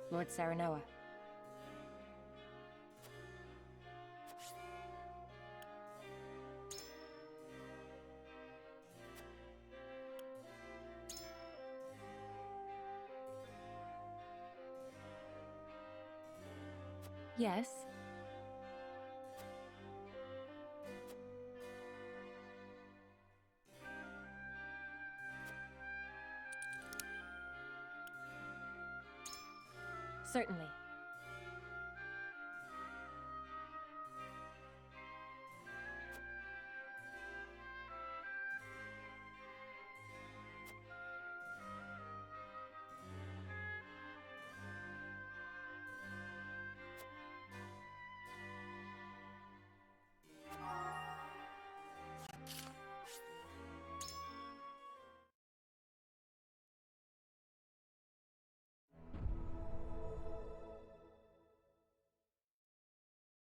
Lord Saranoa. Yes? Certainly.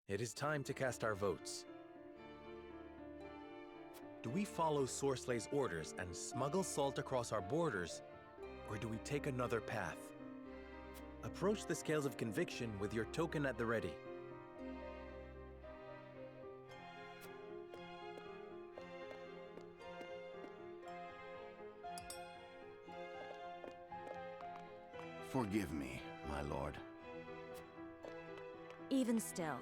It is time to cast our votes. Do we follow Sorslay's orders and smuggle salt across our borders, or do we take another path? Approach the scales of conviction with your token at the ready. Forgive me, my lord. Even still.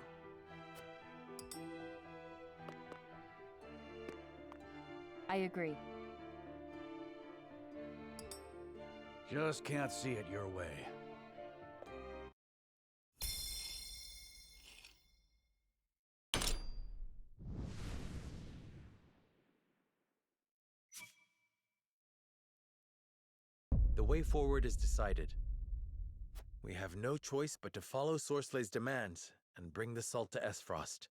I agree. Just can't see it your way. The way forward is decided. We have no choice but to follow Sorslay's demands and bring the salt to Esfrost.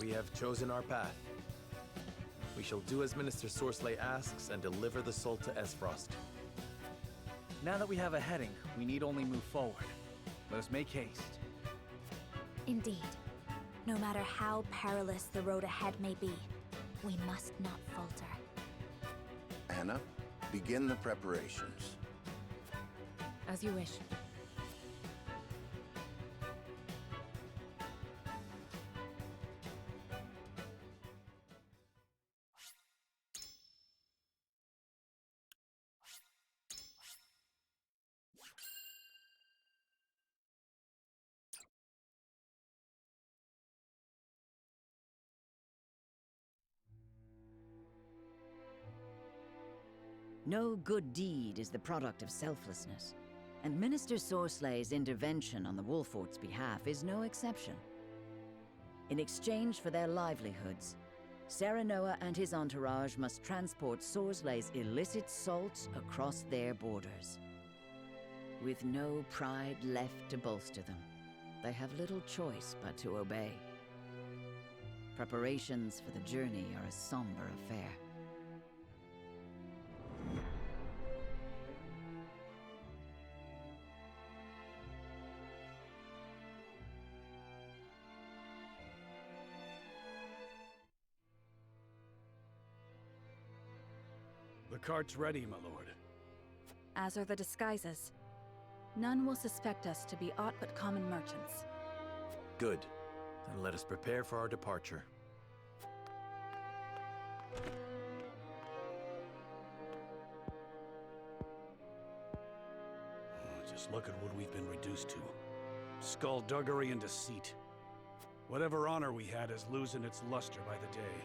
We have chosen our path. We shall do as Minister Sorslay asks and deliver the salt to Esfrost. Now that we have a heading, we need only move forward. Let us make haste. Indeed. No matter how perilous the road ahead may be, we must not falter. Anna, begin the preparations. As you wish. No good deed is the product of selflessness, and Minister Sorslay's intervention on the Wolfort's behalf is no exception. In exchange for their livelihoods, Saranoa and his entourage must transport Sorslay's illicit salt across their borders. With no pride left to bolster them, they have little choice but to obey. Preparations for the journey are a somber affair. The cart's ready, my lord. As are the disguises. None will suspect us to be aught but common merchants. Good. Then let us prepare for our departure. Just look at what we've been reduced to. Skullduggery and deceit. Whatever honor we had is losing its luster by the day.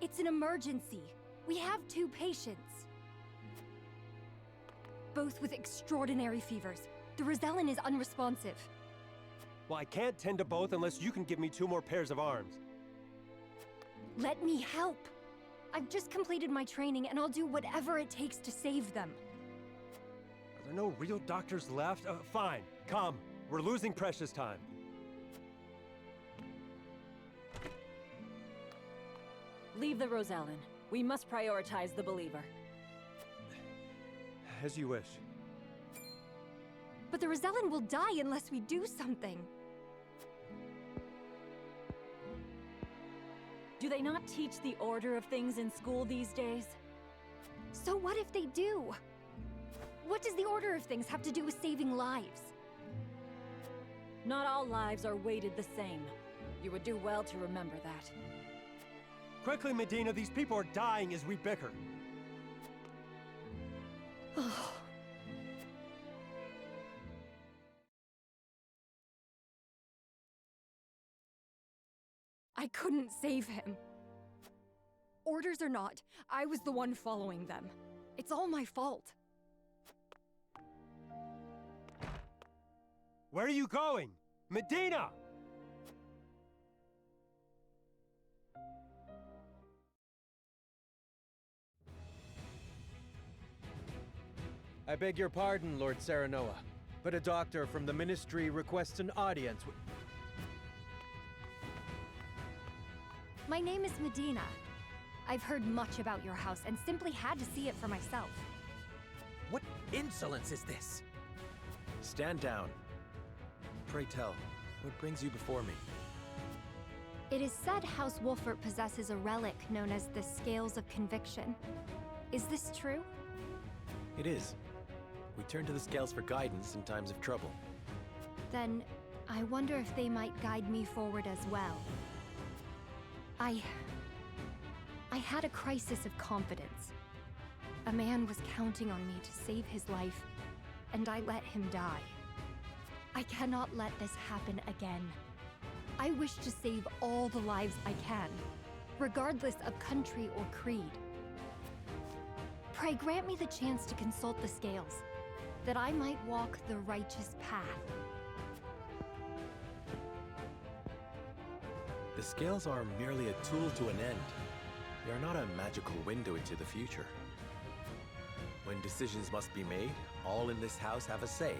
It's an emergency. We have 2 patients. Both with extraordinary fevers. The Rosellan is unresponsive. Well, I can't tend to both unless you can give me 2 more pairs of arms. Let me help. I've just completed my training, and I'll do whatever it takes to save them. Are there no real doctors left? Fine, come. We're losing precious time. Leave the Rosellan. We must prioritize the Believer. As you wish. But the Rosellan will die unless we do something. Do they not teach the order of things in school these days? So what if they do? What does the order of things have to do with saving lives? Not all lives are weighted the same. You would do well to remember that. Quickly, Medina, these people are dying as we bicker. I couldn't save him. Orders or not, I was the one following them. It's all my fault. Where are you going? Medina! I beg your pardon, Lord Serenoa, but a doctor from the Ministry requests an audience with... My name is Medina. I've heard much about your house and simply had to see it for myself. What insolence is this? Stand down. Pray tell, what brings you before me? It is said House Wolfert possesses a relic known as the Scales of Conviction. Is this true? It is. We turn to the scales for guidance in times of trouble. Then, I wonder if they might guide me forward as well. I had a crisis of confidence. A man was counting on me to save his life, and I let him die. I cannot let this happen again. I wish to save all the lives I can, regardless of country or creed. Pray grant me the chance to consult the scales, that I might walk the righteous path. The scales are merely a tool to an end. They are not a magical window into the future. When decisions must be made, all in this house have a say.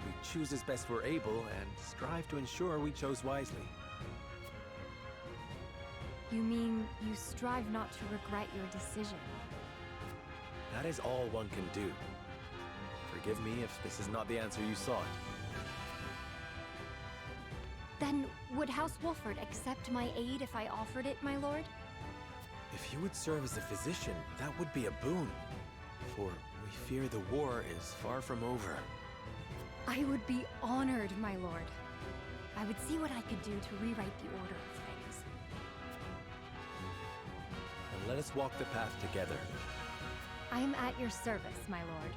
We choose as best we're able and strive to ensure we chose wisely. You mean you strive not to regret your decision? That is all one can do. Forgive me if this is not the answer you sought. Then, would House Wolfert accept my aid if I offered it, my lord? If you would serve as a physician, that would be a boon. For we fear the war is far from over. I would be honored, my lord. I would see what I could do to rewrite the order of things. And let us walk the path together. I am at your service, my lord.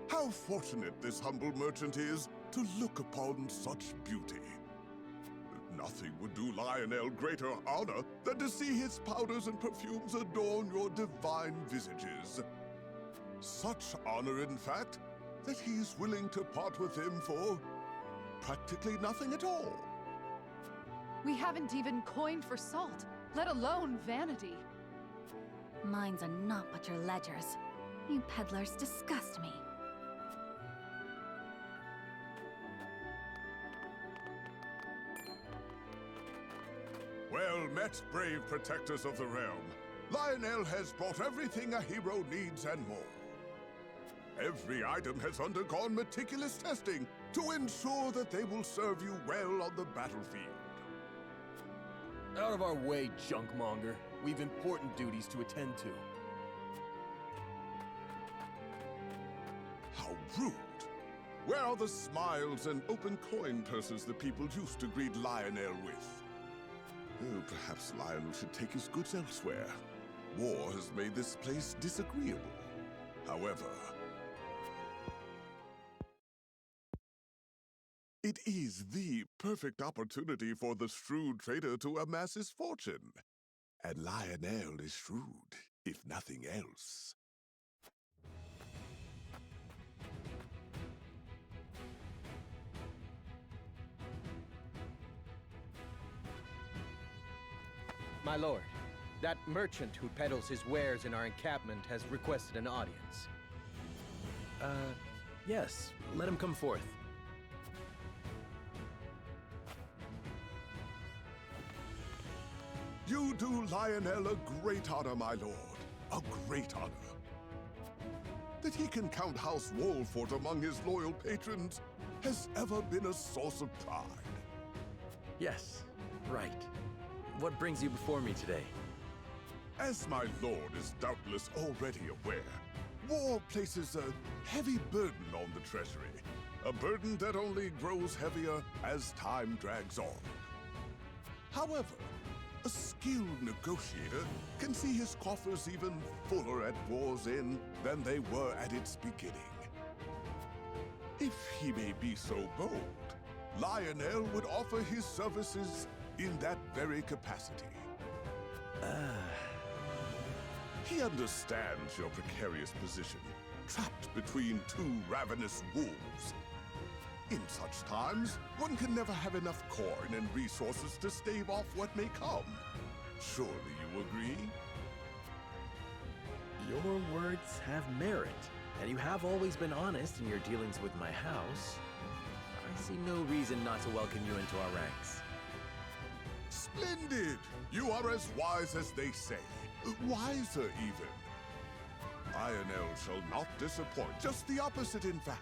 How fortunate this humble merchant is to look upon such beauty. Nothing would do Lionel greater honor than to see his powders and perfumes adorn your divine visages. Such honor, in fact, that he is willing to part with them for practically nothing at all. We haven't even coined for salt, let alone vanity. Mines are not but your ledgers. You peddlers disgust me. Well met, brave protectors of the realm. Lionel has brought everything a hero needs and more. Every item has undergone meticulous testing to ensure that they will serve you well on the battlefield. Out of our way, junkmonger. We've important duties to attend to. How rude! Where are the smiles and open coin purses the people used to greet Lionel with? Oh, perhaps Lionel should take his goods elsewhere. War has made this place disagreeable. However, it is the perfect opportunity for the shrewd trader to amass his fortune. And Lionel is shrewd, if nothing else. My lord, that merchant who peddles his wares in our encampment has requested an audience. Yes. Let him come forth. You do Lionel a great honor, my lord. A great honor. That he can count House Wolfort among his loyal patrons has ever been a source of pride. Yes. Right. What brings you before me today? As my lord is doubtless already aware, war places a heavy burden on the treasury. A burden that only grows heavier as time drags on. However, a skilled negotiator can see his coffers even fuller at war's end than they were at its beginning. If he may be so bold, Lionel would offer his services in that very capacity. He understands your precarious position, trapped between two ravenous wolves. In such times, one can never have enough coin and resources to stave off what may come. Surely you agree? Your words have merit, and you have always been honest in your dealings with my house. I see no reason not to welcome you into our ranks. Splendid! You are as wise as they say. Wiser, even. Lionel shall not disappoint. Just the opposite, in fact.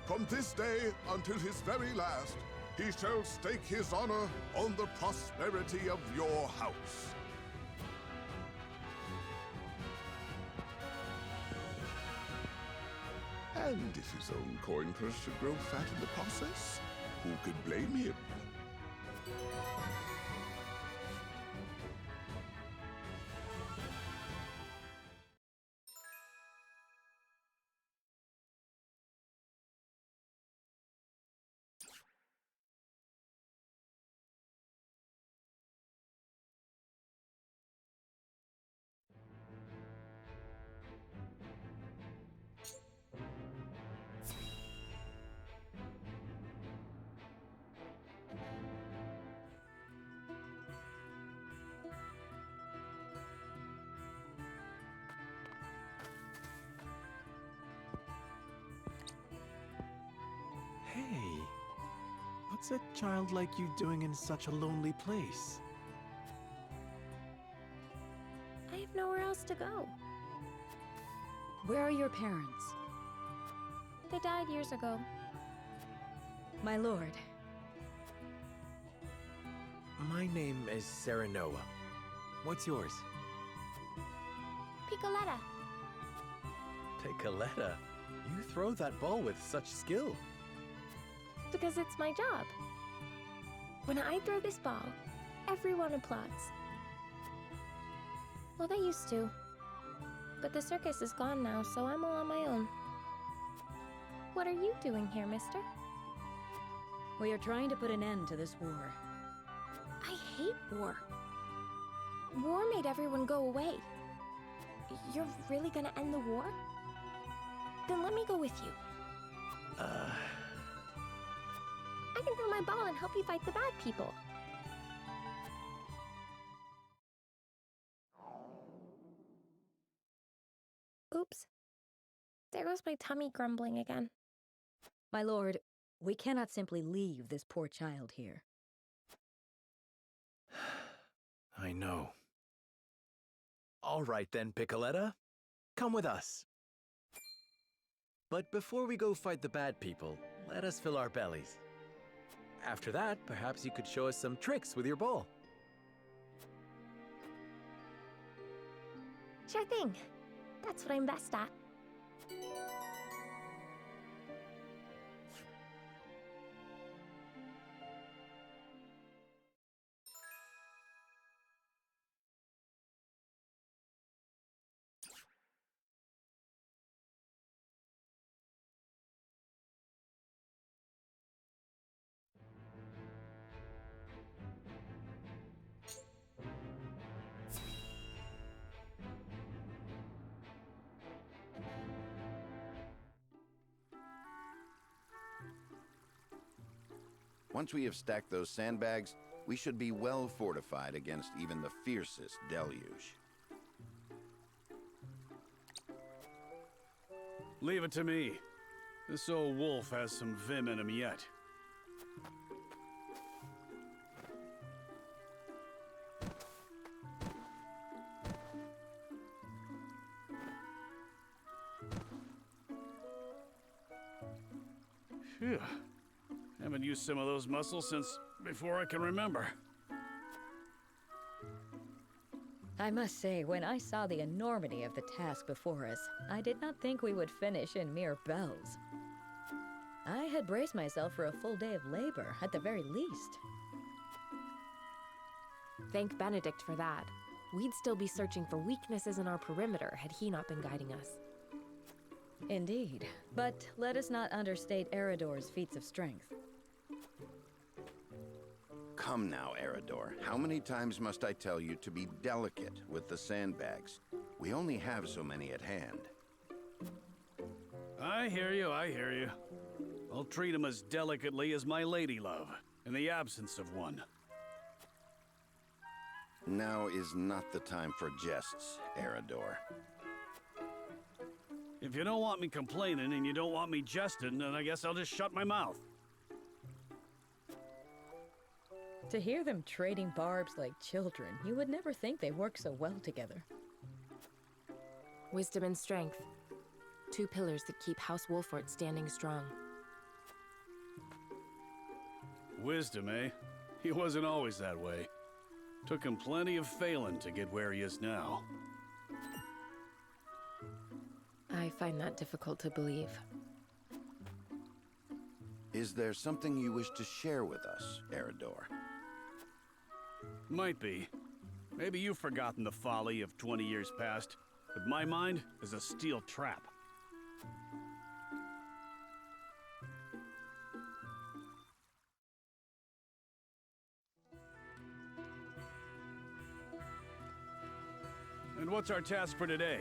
From this day until his very last, he shall stake his honor on the prosperity of your house. And if his own coin purse should grow fat in the process, who could blame him? Hey, what's a child like you doing in such a lonely place? I have nowhere else to go. Where are your parents? They died years ago. My lord. My name is Serenoa. What's yours? Picoletta. Picoletta? You throw that ball with such skill. Because it's my job. When I throw this ball, everyone applauds. Well, they used to. But the circus is gone now, so I'm all on my own. What are you doing here, mister? We are trying to put an end to this war. I hate war. War made everyone go away. You're really gonna end the war? Then let me go with you. I can throw my ball and help you fight the bad people. Oops. There goes my tummy grumbling again. My lord, we cannot simply leave this poor child here. I know. All right then, Picoletta. Come with us. But before we go fight the bad people, let us fill our bellies. After that, perhaps you could show us some tricks with your bowl. Sure thing. That's what I'm best at. Once we have stacked those sandbags, we should be well fortified against even the fiercest deluge. Leave it to me. This old wolf has some vim in him yet. Phew. Haven't used some of those muscles since before I can remember. I must say, when I saw the enormity of the task before us, I did not think we would finish in mere bells. I had braced myself for a full day of labor, at the very least. Thank Benedict for that. We'd still be searching for weaknesses in our perimeter had he not been guiding us. Indeed. But let us not understate Eredor's feats of strength. Come now, Eredor. How many times must I tell you to be delicate with the sandbags? We only have so many at hand. I hear you, I hear you. I'll treat him as delicately as my lady love, in the absence of one. Now is not the time for jests, Eredor. If you don't want me complaining and you don't want me jesting, then I guess I'll just shut my mouth. To hear them trading barbs like children, you would never think they work so well together. Wisdom and strength. Two pillars that keep House Wolfort standing strong. Wisdom, eh? He wasn't always that way. Took him plenty of failing to get where he is now. I find that difficult to believe. Is there something you wish to share with us, Eredor? Might be. Maybe you've forgotten the folly of 20 years past, but my mind is a steel trap. And what's our task for today?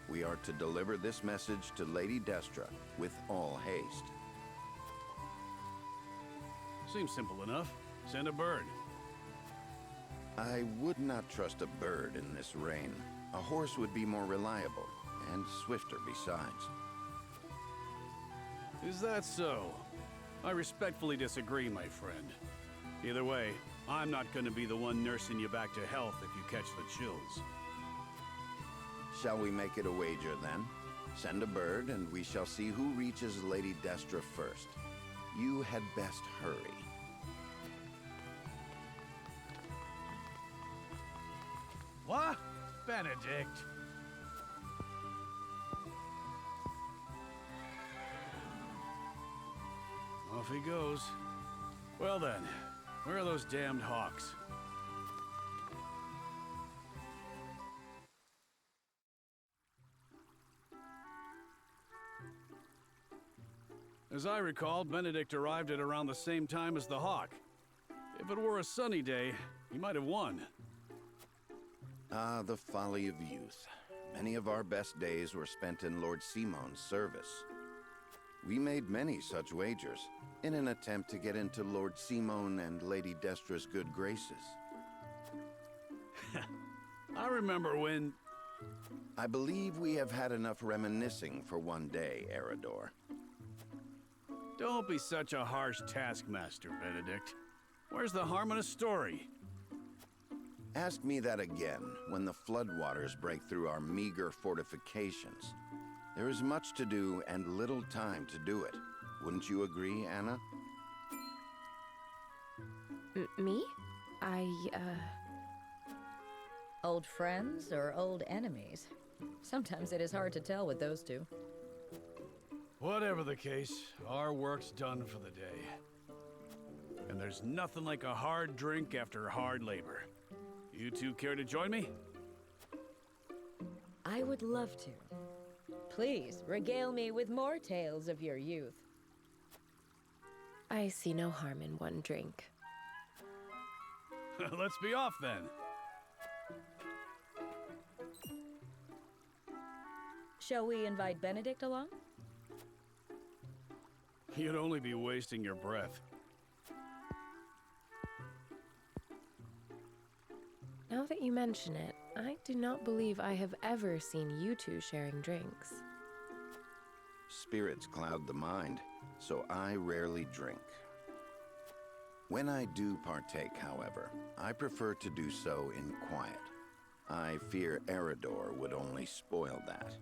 We are to deliver this message to Lady Destra with all haste. Seems simple enough. Send a bird. I would not trust a bird in this rain. A horse would be more reliable, and swifter besides. Is that so? I respectfully disagree, my friend. Either way, I'm not going to be the one nursing you back to health if you catch the chills. Shall we make it a wager, then? Send a bird, and we shall see who reaches Lady Destra first. You had best hurry. What? Benedict? Off he goes. Well then, where are those damned hawks? As I recall, Benedict arrived at around the same time as the hawk. If it were a sunny day, he might have won. Ah, the folly of youth. Many of our best days were spent in Lord Simon's service. We made many such wagers, in an attempt to get into Lord Simon and Lady Destra's good graces. I remember when... I believe we have had enough reminiscing for one day, Eredor. Don't be such a harsh taskmaster, Benedict. Where's the harm in a story? Ask me that again when the floodwaters break through our meager fortifications. There is much to do and little time to do it. Wouldn't you agree, Anna? Me? Old friends or old enemies? Sometimes it is hard to tell with those two. Whatever the case, our work's done for the day. And there's nothing like a hard drink after hard labor. You two care to join me? I would love to. Please, regale me with more tales of your youth. I see no harm in one drink. Let's be off then. Shall we invite Benedict along? You'd only be wasting your breath. Now that you mention it, I do not believe I have ever seen you two sharing drinks. Spirits cloud the mind, so I rarely drink. When I do partake, however, I prefer to do so in quiet. I fear Eridor would only spoil that.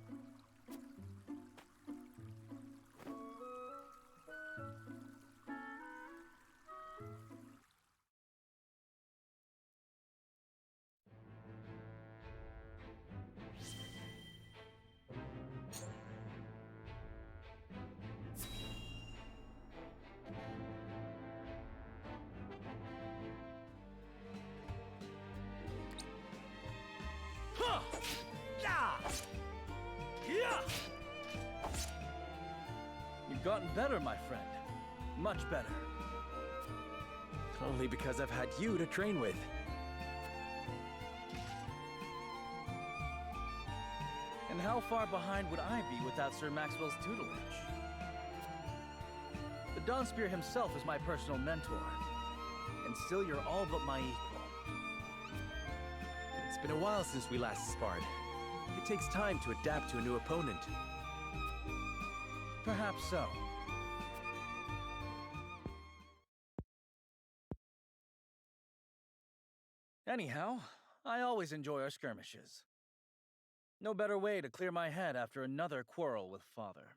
You've gotten better, my friend. Much better. Only because I've had you to train with. And how far behind would I be without Sir Maxwell's tutelage? The Dawnspear himself is my personal mentor. And still you're all but my equal. It's been a while since we last sparred. It takes time to adapt to a new opponent. Perhaps so. Anyhow, I always enjoy our skirmishes. No better way to clear my head after another quarrel with Father.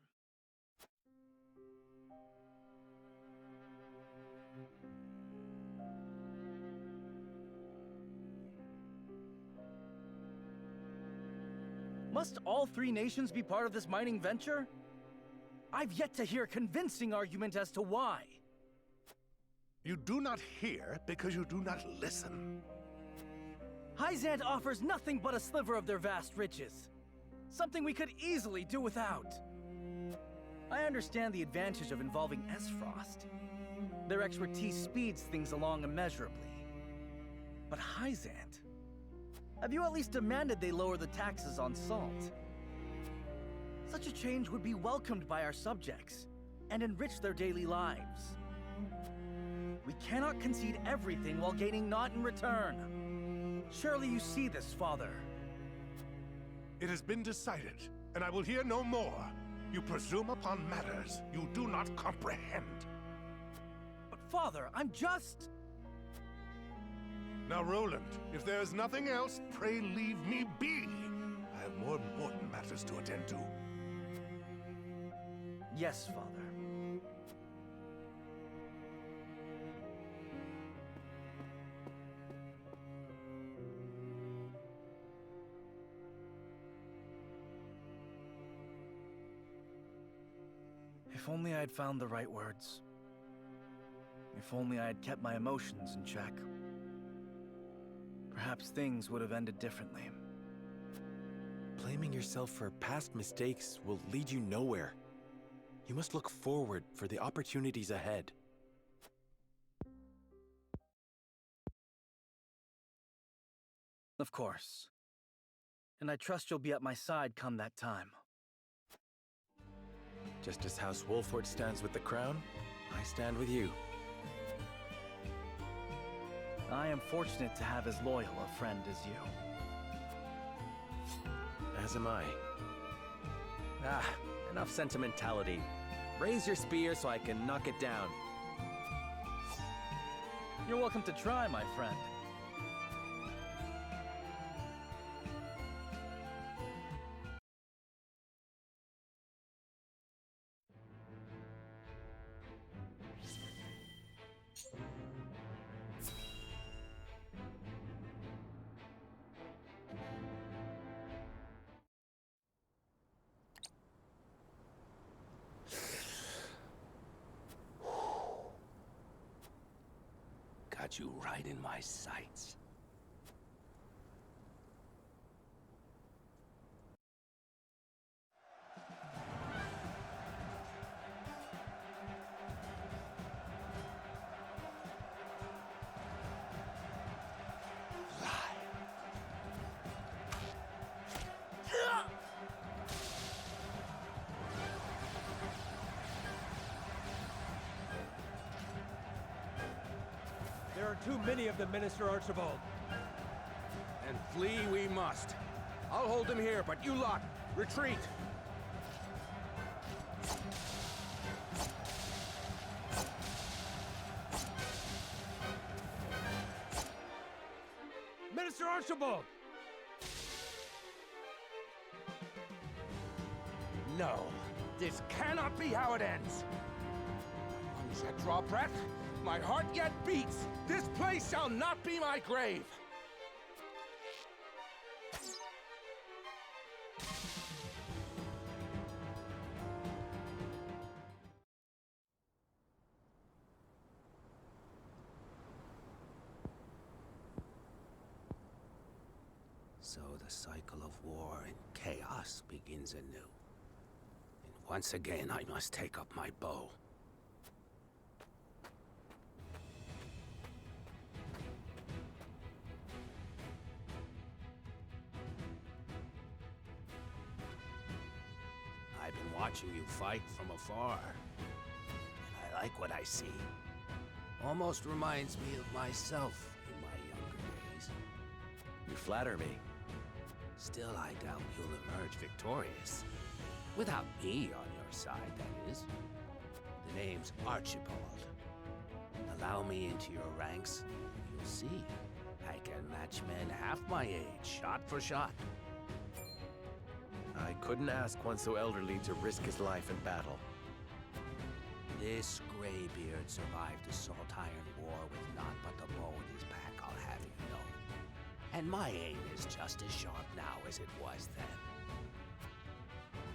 Must all three nations be part of this mining venture? I've yet to hear a convincing argument as to why. You do not hear because you do not listen. Hyzant offers nothing but a sliver of their vast riches. Something we could easily do without. I understand the advantage of involving Esfrost. Their expertise speeds things along immeasurably. But Hyzant? Have you at least demanded they lower the taxes on salt? Such a change would be welcomed by our subjects and enrich their daily lives. We cannot concede everything while gaining naught in return. Surely you see this, Father. It has been decided, and I will hear no more. You presume upon matters you do not comprehend. But Father, I'm just... Now, Roland, if there is nothing else, pray leave me be. I have more important matters to attend to. Yes, Father. If only I had found the right words. If only I had kept my emotions in check. Perhaps things would have ended differently. Blaming yourself for past mistakes will lead you nowhere. You must look forward for the opportunities ahead. Of course. And I trust you'll be at my side come that time. Just as House Wolford stands with the crown, I stand with you. I am fortunate to have as loyal a friend as you. As am I. Enough sentimentality. Raise your spear so I can knock it down. You're welcome to try, my friend. got you right in my sights. There are too many of them, Minister Archibald. And flee we must. I'll hold them here, but you lot, retreat! Minister Archibald! No, this cannot be how it ends. Lungs yet draw breath, my heart yet beats. This place shall not be my grave. So the cycle of war and chaos begins anew. And once again, I must take up my bow. I've been watching you fight from afar, and I like what I see. Almost reminds me of myself in my younger days. You flatter me. Still, I doubt you'll emerge victorious. Without me on your side, that is. The name's Archibald. Allow me into your ranks, and you'll see. I can match men half my age, shot for shot. I couldn't ask one so elderly to risk his life in battle. This Greybeard survived the Salt Iron War with none but the bow in his pack, I'll have you know. And my aim is just as sharp now as it was then.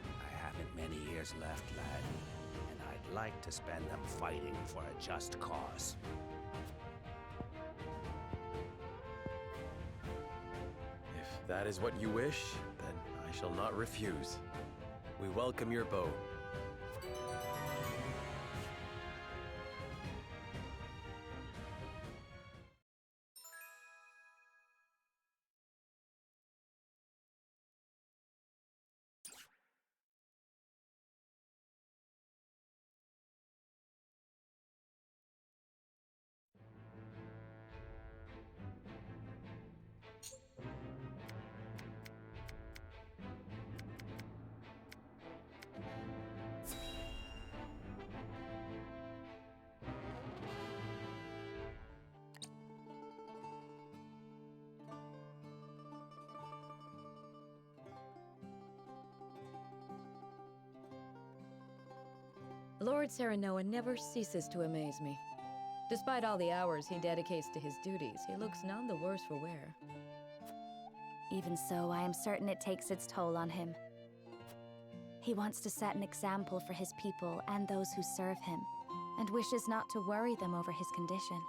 I haven't many years left, lad, and I'd like to spend them fighting for a just cause. If that is what you wish, then I shall not refuse. We welcome your bow. Lord Serenoa never ceases to amaze me. Despite all the hours he dedicates to his duties, he looks none the worse for wear. Even so, I am certain it takes its toll on him. He wants to set an example for his people and those who serve him, and wishes not to worry them over his condition.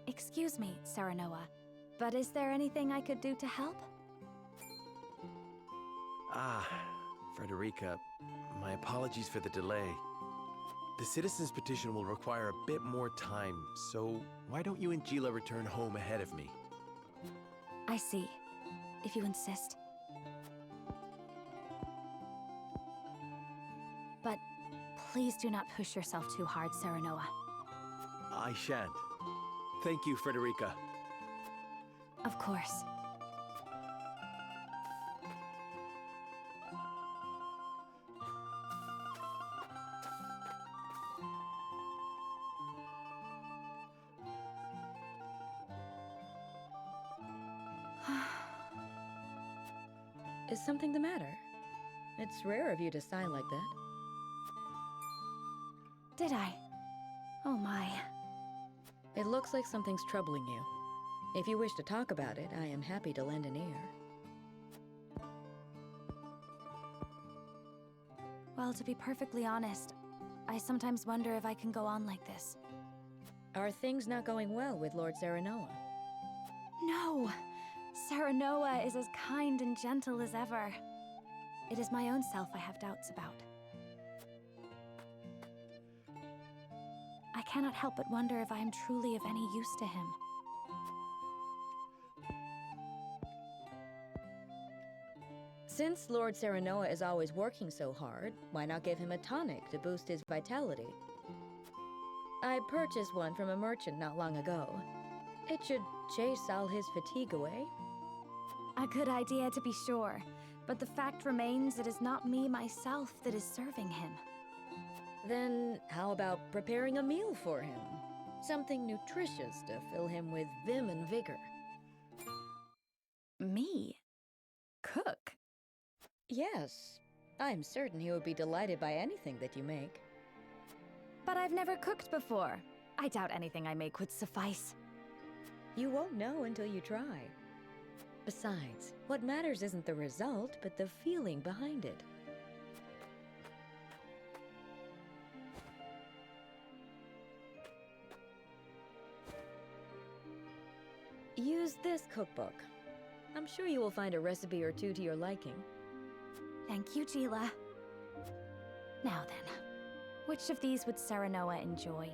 Excuse me, Serenoa, but is there anything I could do to help? Ah, Frederica, my apologies for the delay. The citizen's petition will require a bit more time, so why don't you and Gila return home ahead of me? I see, if you insist. But please do not push yourself too hard, Serenoa. I shan't. Thank you, Frederica. Of course. Is something the matter? It's rare of you to sigh like that. Did I? Oh my. It looks like something's troubling you. If you wish to talk about it, I am happy to lend an ear. Well, to be perfectly honest, I sometimes wonder if I can go on like this. Are things not going well with Lord Serenoa? No! Serenoa is as kind and gentle as ever. It is my own self I have doubts about. I cannot help but wonder if I am truly of any use to him. Since Lord Serenoa is always working so hard, why not give him a tonic to boost his vitality? I purchased one from a merchant not long ago. It should chase all his fatigue away. A good idea to be sure, but the fact remains it is not me myself that is serving him. Then how about preparing a meal for him? Something nutritious to fill him with vim and vigor. Me? Cook? Yes. I'm certain he would be delighted by anything that you make. But I've never cooked before. I doubt anything I make would suffice. You won't know until you try. Besides, what matters isn't the result, but the feeling behind it. Use this cookbook. I'm sure you will find a recipe or two to your liking. Thank you, Jila. Now then, which of these would Serenoa enjoy?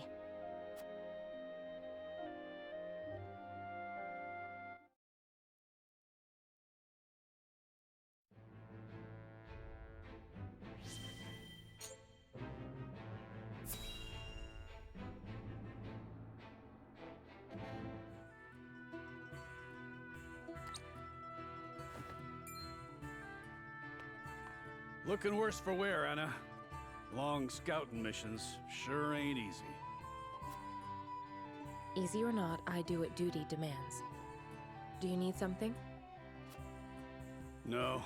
Looking worse for wear, Anna. Long scouting missions sure ain't easy. Easy or not, I do what duty demands. Do you need something? No.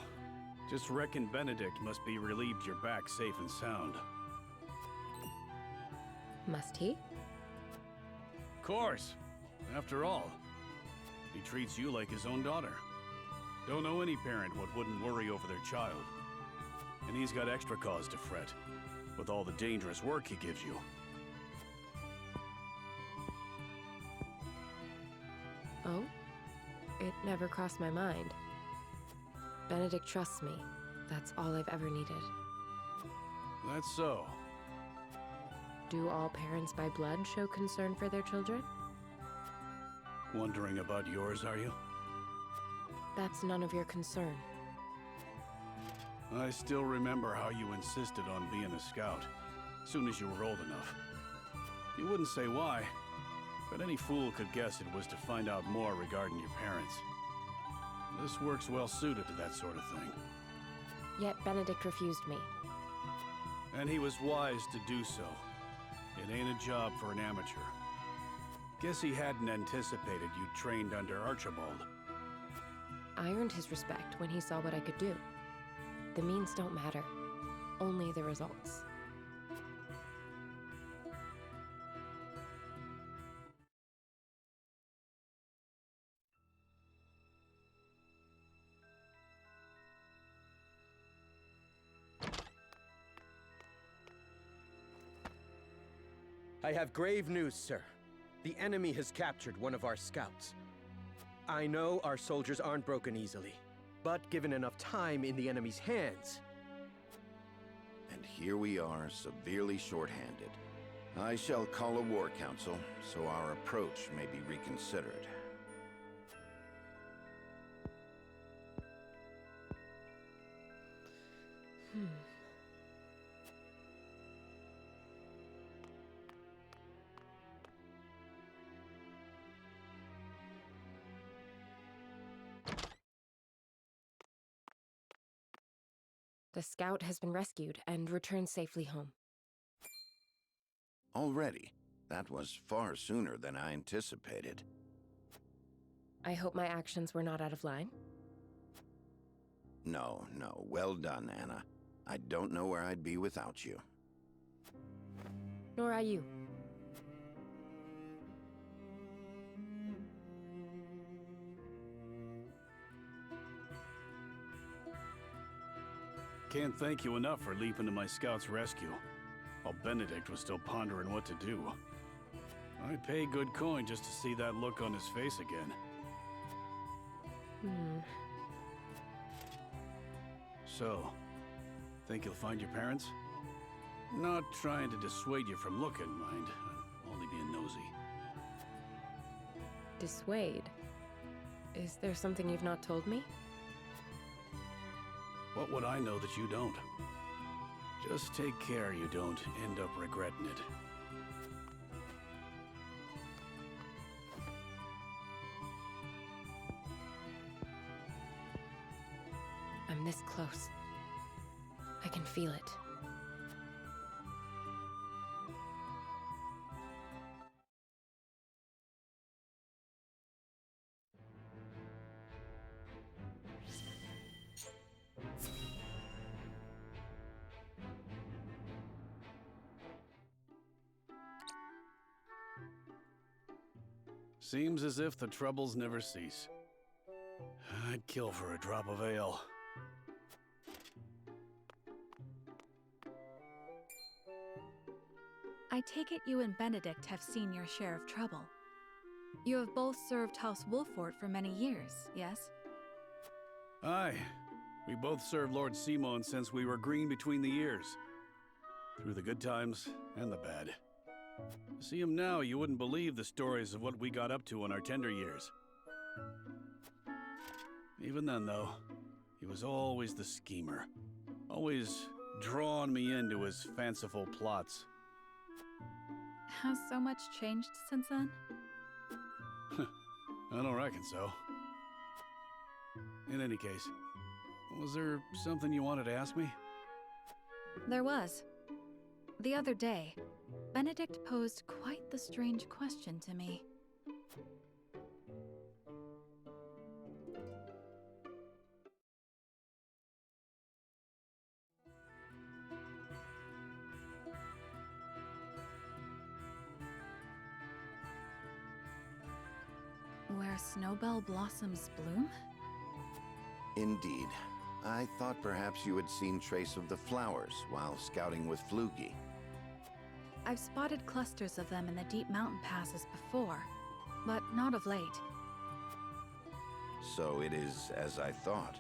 Just reckon Benedict must be relieved you're back safe and sound. Must he? Course. After all, he treats you like his own daughter. Don't know any parent what wouldn't worry over their child. And he's got extra cause to fret, with all the dangerous work he gives you. Oh? It never crossed my mind. Benedict trusts me. That's all I've ever needed. That's so. Do all parents by blood show concern for their children? Wondering about yours, are you? That's none of your concern. I still remember how you insisted on being a scout, soon as you were old enough. You wouldn't say why, but any fool could guess it was to find out more regarding your parents. This work's well suited to that sort of thing. Yet Benedict refused me. And he was wise to do so. It ain't a job for an amateur. Guess he hadn't anticipated you trained under Archibald. I earned his respect when he saw what I could do. The means don't matter, only the results. I have grave news, sir. The enemy has captured one of our scouts. I know our soldiers aren't broken easily, but given enough time in the enemy's hands... And here we are, severely short-handed. I shall call a war council, so our approach may be reconsidered. The scout has been rescued and returned safely home. Already? That was far sooner than I anticipated. I hope my actions were not out of line. No, no. Well done, Anna. I don't know where I'd be without you. Nor I you. Can't thank you enough for leaping to my scout's rescue. while Benedict was still pondering what to do. I'd pay good coin just to see that look on his face again. So, think you'll find your parents? Not trying to dissuade you from looking, mind. I'm only being nosy. Dissuade? Is there something you've not told me? What would I know that you don't? Just take care you don't end up regretting it. I'm this close. I can feel it. Seems as if the troubles never cease. I'd kill for a drop of ale. I take it you and Benedict have seen your share of trouble. You have both served House Wolfort for many years, yes? Aye. We both served Lord Simon since we were green between the ears. Through the good times and the bad. To see him now, you wouldn't believe the stories of what we got up to in our tender years. Even then, though, he was always the schemer. Always drawing me into his fanciful plots. Has so much changed since then? I don't reckon so. In any case, was there something you wanted to ask me? There was. The other day, Benedict posed quite the strange question to me. Where snowbell blossoms bloom? Indeed. I thought perhaps you had seen trace of the flowers while scouting with Flugy. I've spotted clusters of them in the deep mountain passes before, but not of late. So it is as I thought.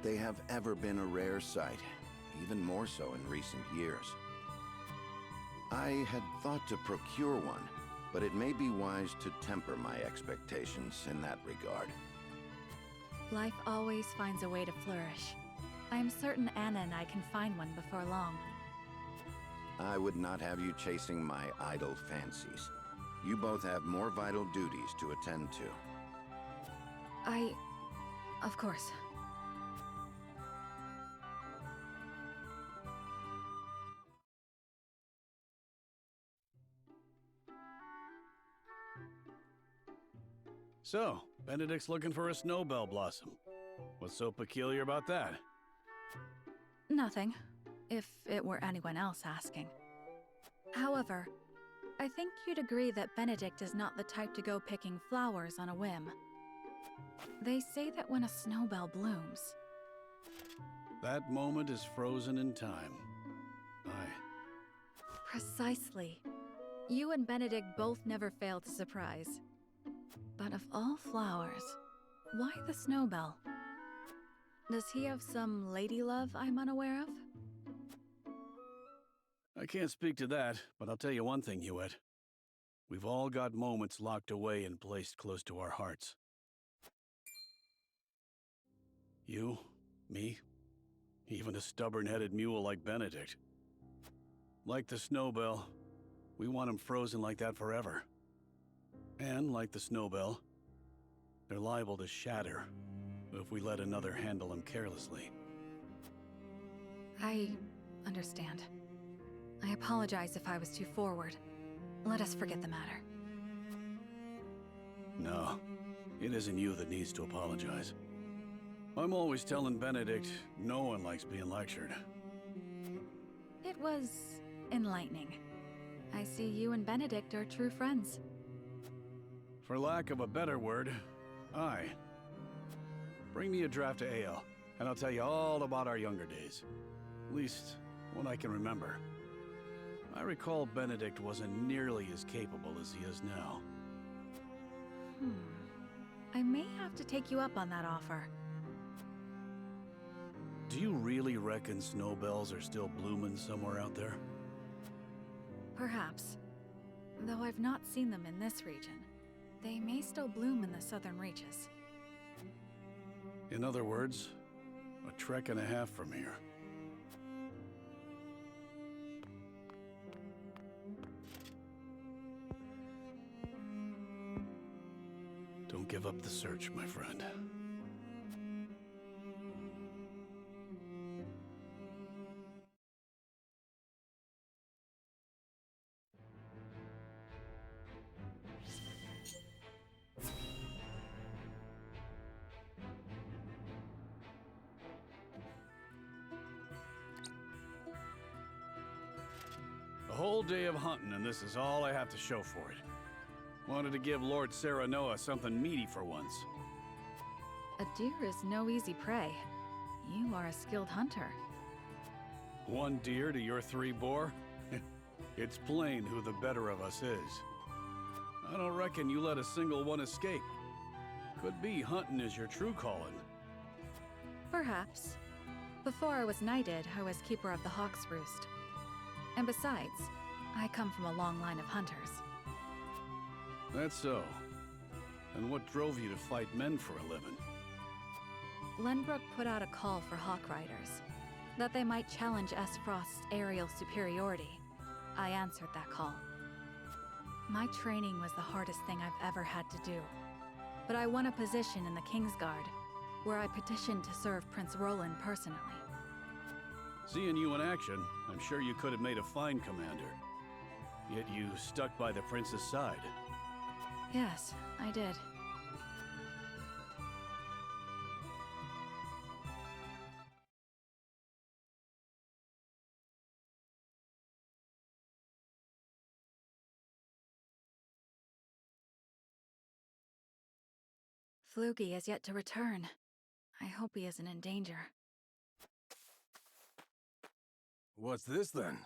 They have ever been a rare sight, even more so in recent years. I had thought to procure one, but it may be wise to temper my expectations in that regard. Life always finds a way to flourish. I'm certain Anna and I can find one before long. I would not have you chasing my idle fancies. You both have more vital duties to attend to. Of course. So, Benedict's looking for a snowbell blossom. What's so peculiar about that? Nothing, if it were anyone else asking. However, I think you'd agree that Benedict is not the type to go picking flowers on a whim. They say that when a snowbell blooms... That moment is frozen in time. Aye. Precisely. You and Benedict both never fail to surprise. But of all flowers, why the snowbell? Does he have some lady love I'm unaware of? I can't speak to that, but I'll tell you one thing, Hewitt. We've all got moments locked away and placed close to our hearts. You, me, even a stubborn-headed mule like Benedict. Like the snowbell, we want him frozen like that forever. And like the snowbell, they're liable to shatter if we let another handle them carelessly. I understand. I apologize if I was too forward. Let us forget the matter. No, it isn't you that needs to apologize. I'm always telling Benedict no one likes being lectured. It was enlightening. I see you and Benedict are true friends. For lack of a better word, aye. Bring me a draft of ale, and I'll tell you all about our younger days. At least, What I can remember. I recall Benedict wasn't nearly as capable as he is now. I may have to take you up on that offer. Do you really reckon snowbells are still blooming somewhere out there? Perhaps. Though I've not seen them in this region. They may still bloom in the southern reaches. In other words, a trek and a half from here. Don't give up the search, my friend. A whole day of hunting, and this is all I have to show for it. Wanted to give Lord Serenoa something meaty for once. A deer is no easy prey. You are a skilled hunter. One deer to your 3 boar? It's plain who the better of us is. I don't reckon you let a single one escape. Could be hunting is your true calling. Perhaps. Before I was knighted, I was keeper of the Hawk's Roost. And besides, I come from a long line of hunters. That's so. And what drove you to fight men for a living? Lenbrook put out a call for Hawk Riders, that they might challenge Frost's aerial superiority. I answered that call. My training was the hardest thing I've ever had to do, but I won a position in the Kingsguard, where I petitioned to serve Prince Roland personally. Seeing you in action, I'm sure you could have made a fine commander. Yet you stuck by the prince's side. Yes, I did. Flugy has yet to return. I hope he isn't in danger. What's this then?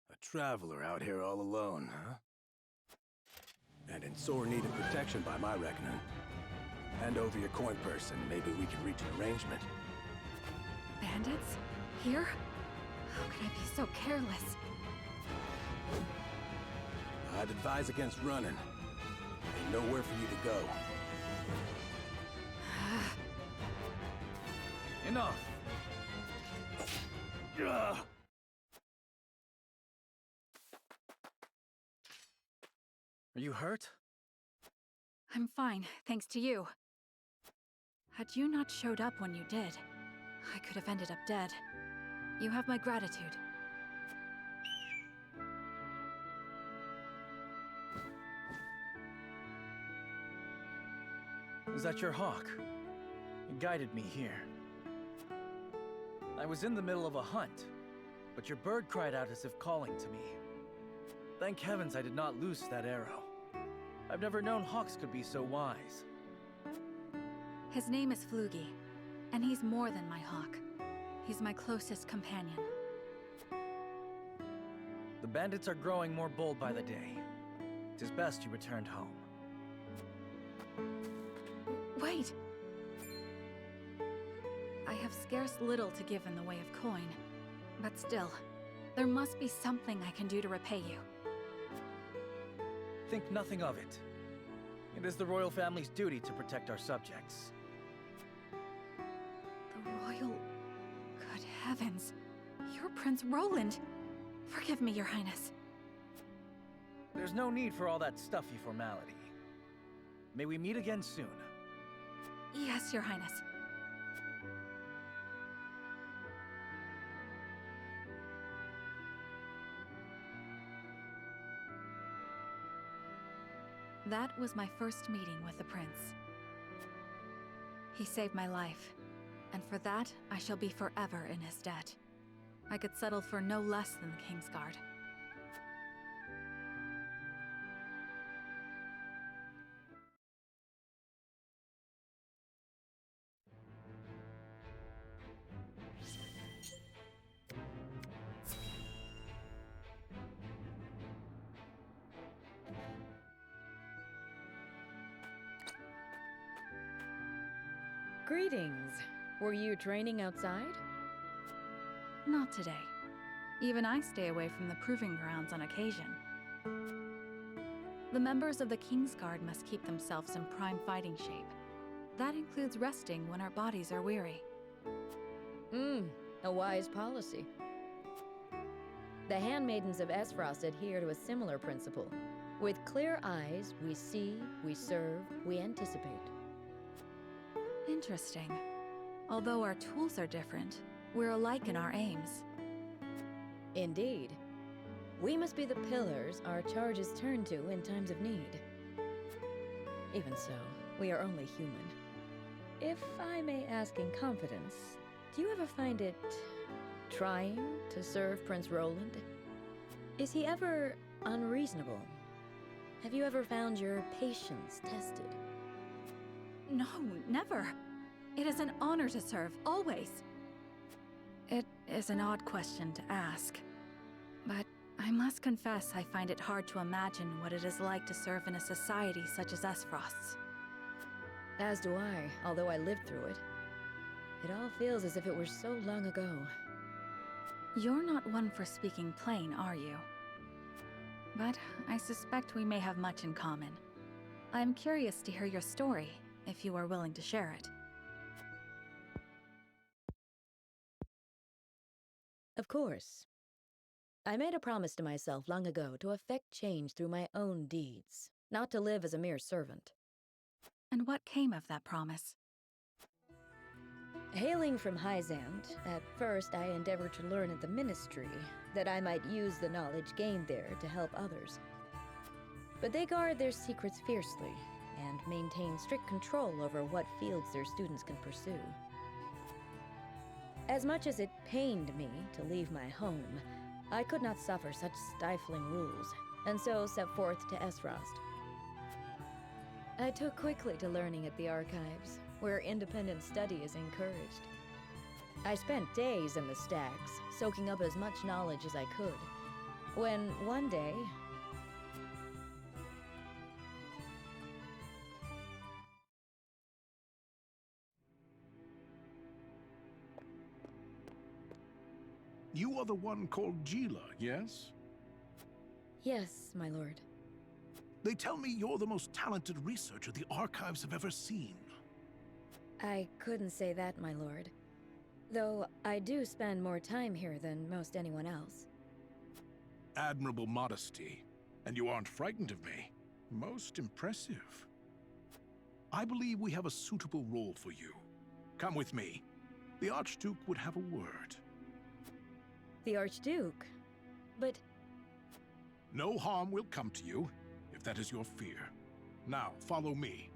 A traveler out here all alone, huh? And in sore need of protection by my reckoning. Hand over your coin purse and maybe we can reach an arrangement. Bandits? Here? How could I be so careless? I'd advise against running. Ain't nowhere for you to go. Enough! Are you hurt? I'm fine, thanks to you. Had you not showed up when you did, I could have ended up dead. You have my gratitude. Is that your hawk? It guided me here. I was in the middle of a hunt, but your bird cried out as if calling to me. Thank heavens I did not loose that arrow. I've never known hawks could be so wise. His name is Flugy, and he's more than my hawk. He's my closest companion. The bandits are growing more bold by the day. 'Tis best you returned home. Wait! I have scarce little to give in the way of coin, but still, there must be something I can do to repay you. Think nothing of it. It is the royal family's duty to protect our subjects. The royal... Good heavens. You're Prince Roland. Forgive me, Your Highness. There's no need for all that stuffy formality. May we meet again soon. Yes, Your Highness. That was my first meeting with the prince. He saved my life, and for that, I shall be forever in his debt. I could settle for no less than the Kingsguard. Greetings. Were you training outside? Not today. Even I stay away from the proving grounds on occasion. The members of the Kingsguard must keep themselves in prime fighting shape. That includes resting when our bodies are weary. A wise policy. The handmaidens of Esfrost adhere to a similar principle. With clear eyes, we see, we serve, we anticipate. Interesting. Although our tools are different, we're alike in our aims. Indeed. We must be the pillars our charges turn to in times of need. Even so, we are only human. If I may ask in confidence, do you ever find it trying to serve Prince Roland? Is he ever unreasonable? Have you ever found your patience tested? No, never. It is an honor to serve, always. It is an odd question to ask, but I must confess I find it hard to imagine what it is like to serve in a society such as Esfrost's. As do I, although I lived through it. It all feels as if it were so long ago. You're not one for speaking plain, are you? But I suspect we may have much in common. I'm curious to hear your story, if you are willing to share it. Of course. I made a promise to myself long ago to effect change through my own deeds, not to live as a mere servant. And what came of that promise? Hailing from Hyzant, at first I endeavored to learn at the Ministry, that I might use the knowledge gained there to help others. But they guard their secrets fiercely, and maintain strict control over what fields their students can pursue. As much as it pained me to leave my home, I could not suffer such stifling rules, and so set forth to Esfrost. I took quickly to learning at the Archives, where independent study is encouraged. I spent days in the stacks, soaking up as much knowledge as I could, when one day... You are the one called Gila, yes? Yes, my lord. They tell me you're the most talented researcher the Archives have ever seen. I couldn't say that, my lord. Though I do spend more time here than most anyone else. Admirable modesty. And you aren't frightened of me. Most impressive. I believe we have a suitable role for you. Come with me. The Archduke would have a word. The Archduke? But... No harm will come to you, if that is your fear. Now, follow me.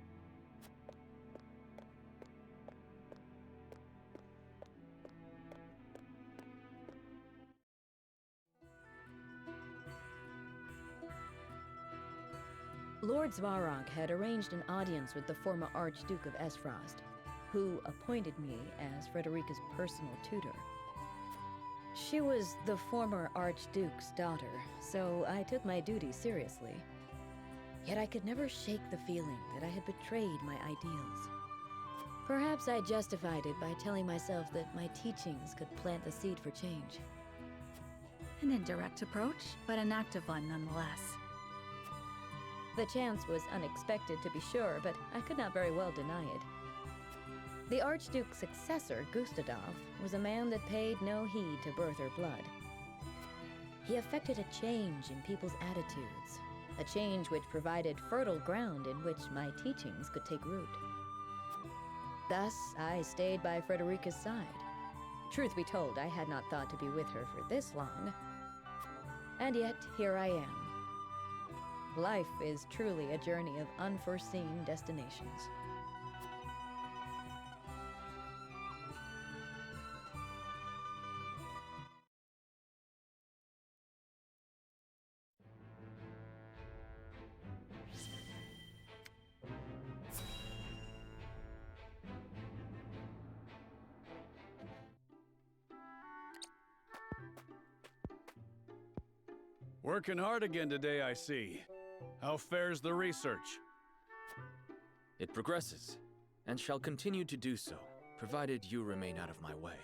Lord Svarog had arranged an audience with the former Archduke of Esfrost, who appointed me as Frederica's personal tutor. She was the former Archduke's daughter, so I took my duty seriously. Yet I could never shake the feeling that I had betrayed my ideals. Perhaps I justified it by telling myself that my teachings could plant the seed for change. An indirect approach, but an active one nonetheless. The chance was unexpected, to be sure, but I could not very well deny it. The Archduke's successor, Gustadov, was a man that paid no heed to birth or blood. He effected a change in people's attitudes, a change which provided fertile ground in which my teachings could take root. Thus, I stayed by Frederica's side. Truth be told, I had not thought to be with her for this long. And yet, here I am. Life is truly a journey of unforeseen destinations. Working hard again today, I see. How fares the research? It progresses. and shall continue to do so, provided you remain out of my way.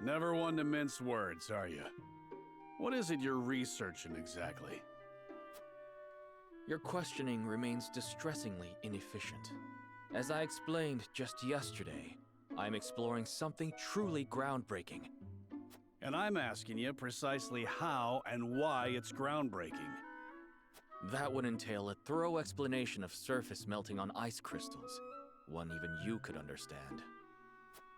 Never one to mince words, are you? What is it you're researching exactly? Your questioning remains distressingly inefficient. As I explained just yesterday, I'm exploring something truly groundbreaking. And I'm asking you precisely how and why it's groundbreaking. That would entail a thorough explanation of surface melting on ice crystals, one even you could understand.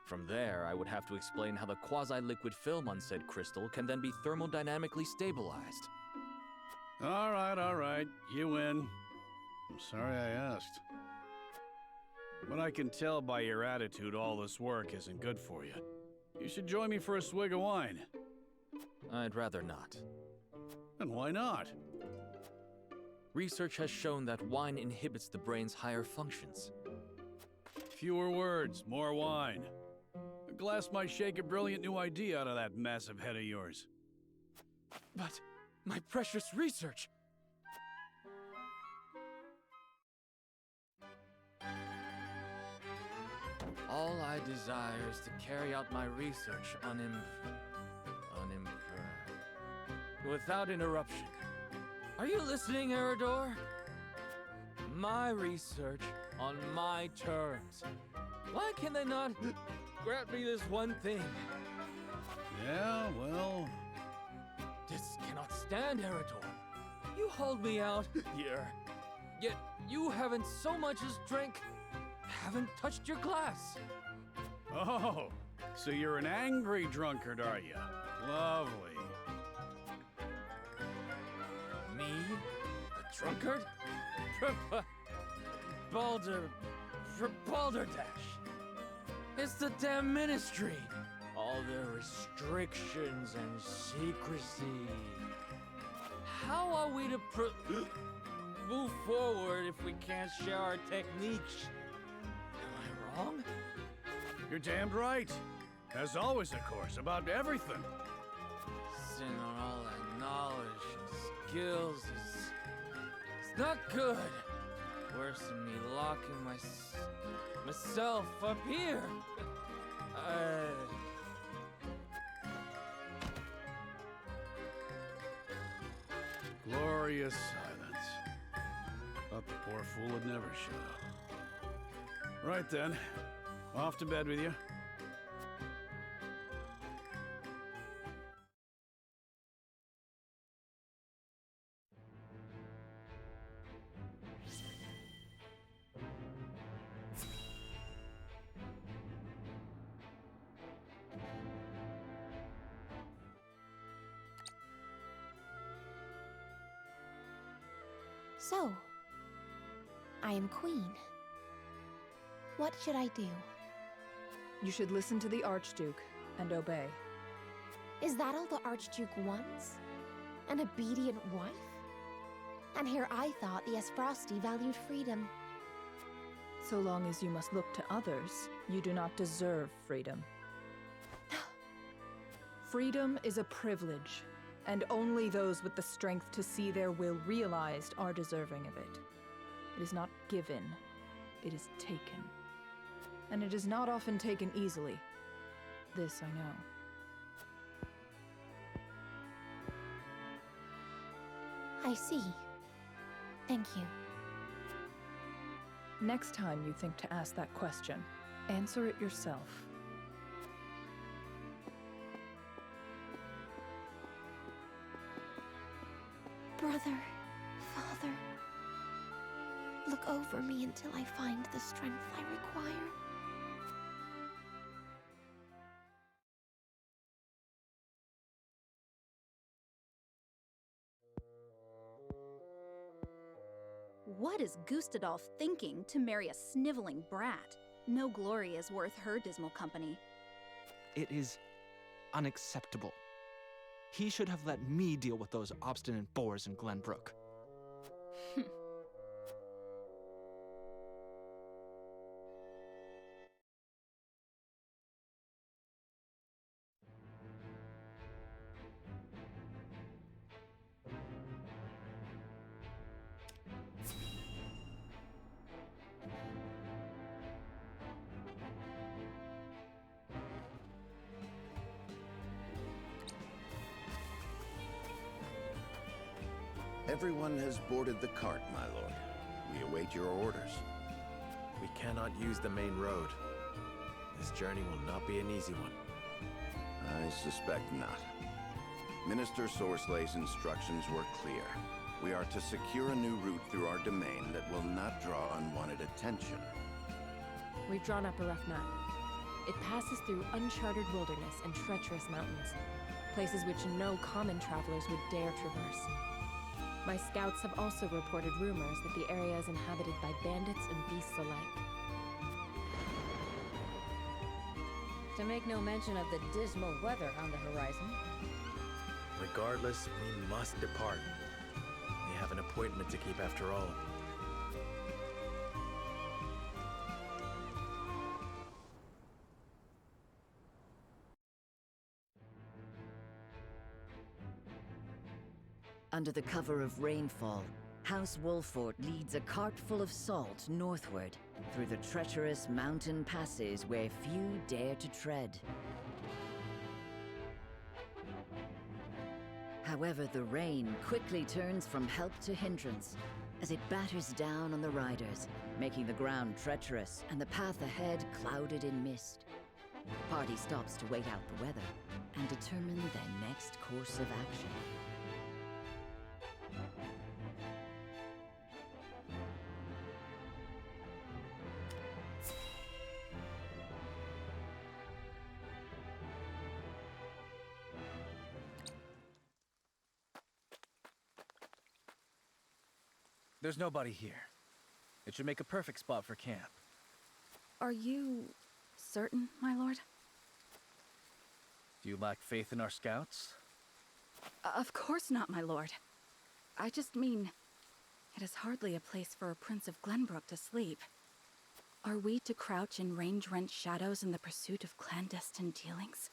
From there, I would have to explain how the quasi-liquid film on said crystal can then be thermodynamically stabilized. All right, you win. I'm sorry I asked. But I can tell by your attitude all this work isn't good for you. You should join me for a swig of wine. I'd rather not. And why not? Research has shown that wine inhibits the brain's higher functions. Fewer words, more wine. A glass might shake a brilliant new idea out of that massive head of yours. But my precious research! All I desire is to carry out my research without interruption. Are you listening, Eridor? My research on my terms. Why can they not grant me this one thing? Yeah, well... This cannot stand, Eridor. You hold me out here, yet you haven't so much as haven't touched your glass. Oh, so you're an angry drunkard, are you? Lovely. Me? A drunkard? Balderdash. It's the damn ministry. All their restrictions and secrecy. How are we to move forward if we can't share our techniques? Am I wrong? You're damned right. As always, of course, about everything. Sitting on all that knowledge and skills it's not good. Worse than me locking myself up here. Glorious silence. Thought the poor fool would never shut up. Right then. Off to bed with you. So, I am queen. What should I do? You should listen to the Archduke and obey. Is that all the Archduke wants? An obedient wife? And here I thought the Esfrosti valued freedom. So long as you must look to others, you do not deserve freedom. Freedom is a privilege, and only those with the strength to see their will realized are deserving of it. It is not given, it is taken. And it is not often taken easily. This I know. I see. Thank you. Next time you think to ask that question, answer it yourself. Brother, Father, look over me until I find the strength I require. What is Gustadolf thinking to marry a sniveling brat? No glory is worth her dismal company. It is unacceptable. He should have let me deal with those obstinate boors in Glenbrook. Everyone has boarded the cart, my lord. We await your orders. We cannot use the main road. This journey will not be an easy one. I suspect not. Minister Sorslay's instructions were clear. We are to secure a new route through our domain that will not draw unwanted attention. We've drawn up a rough map. It passes through uncharted wilderness and treacherous mountains, places which no common travelers would dare traverse. My scouts have also reported rumors that the area is inhabited by bandits and beasts alike. To make no mention of the dismal weather on the horizon. Regardless, we must depart. We have an appointment to keep after all. Under the cover of rainfall, House Wolfort leads a cart full of salt northward through the treacherous mountain passes where few dare to tread. However, the rain quickly turns from help to hindrance as it batters down on the riders, making the ground treacherous and the path ahead clouded in mist. Party stops to wait out the weather and determine their next course of action. There's nobody here. It should make a perfect spot for camp. Are you certain, my lord? Do you lack faith in our scouts? Of course not, my lord. I just mean, it is hardly a place for a Prince of Glenbrook to sleep. Are we to crouch in range-rent shadows in the pursuit of clandestine dealings?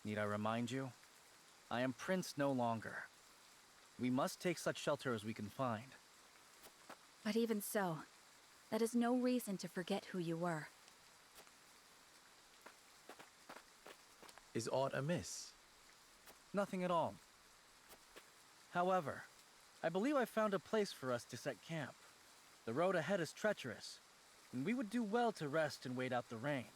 Need I remind you? I am Prince no longer. We must take such shelter as we can find. But even so, that is no reason to forget who you were. Is aught amiss? Nothing at all. However, I believe I found a place for us to set camp. The road ahead is treacherous, and we would do well to rest and wait out the rain.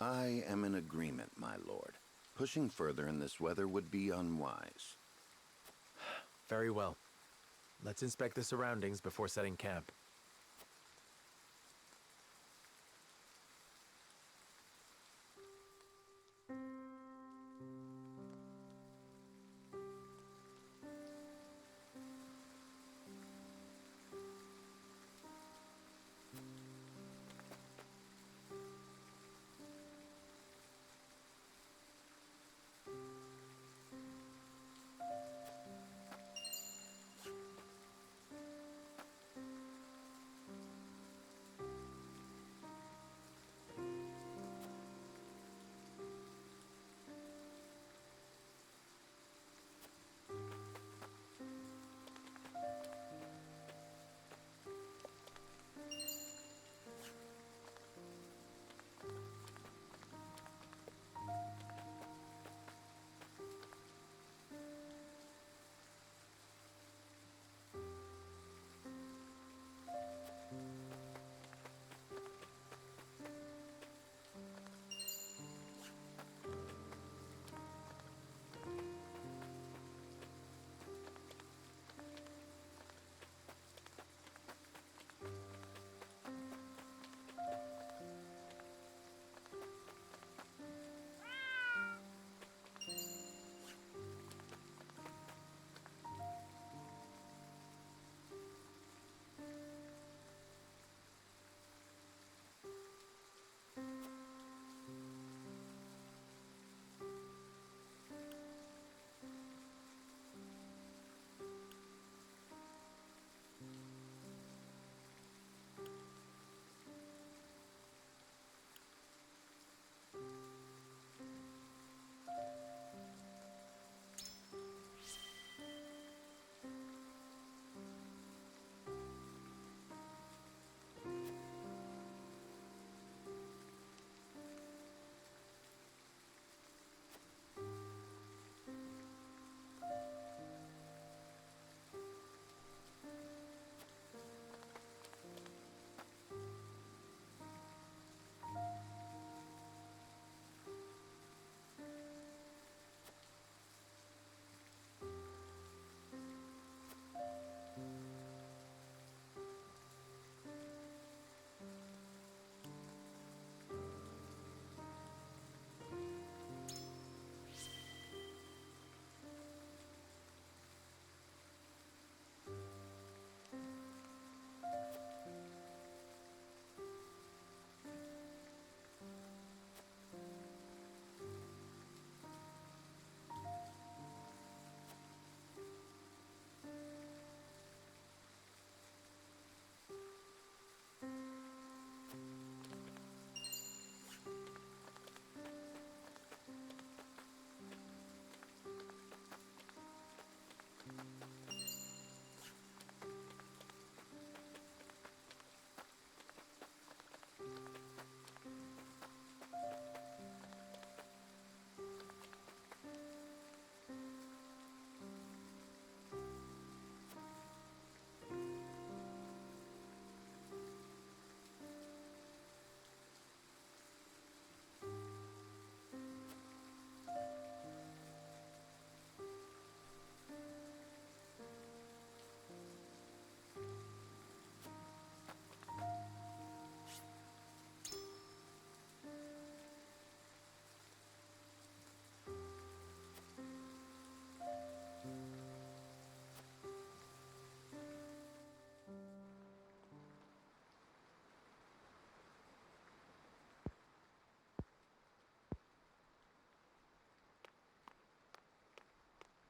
I am in agreement, my lord. Pushing further in this weather would be unwise. Very well. Let's inspect the surroundings before setting camp.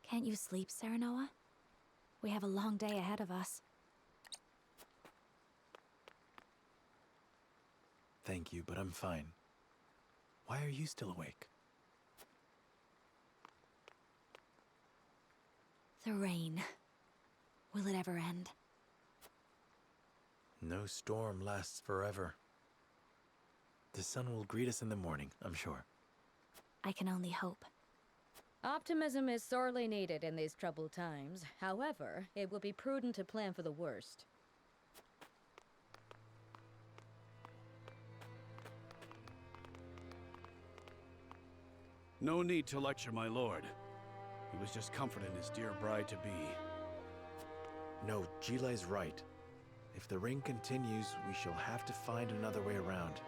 Can't you sleep, Serenoa? We have a long day ahead of us. Thank you, but I'm fine. Why are you still awake? The rain. Will it ever end? No storm lasts forever. The sun will greet us in the morning, I'm sure. I can only hope. Optimism is sorely needed in these troubled times. However, it will be prudent to plan for the worst. No need to lecture my lord. He was just comforting his dear bride-to-be. No, Gila is right. If the rain continues, we shall have to find another way around.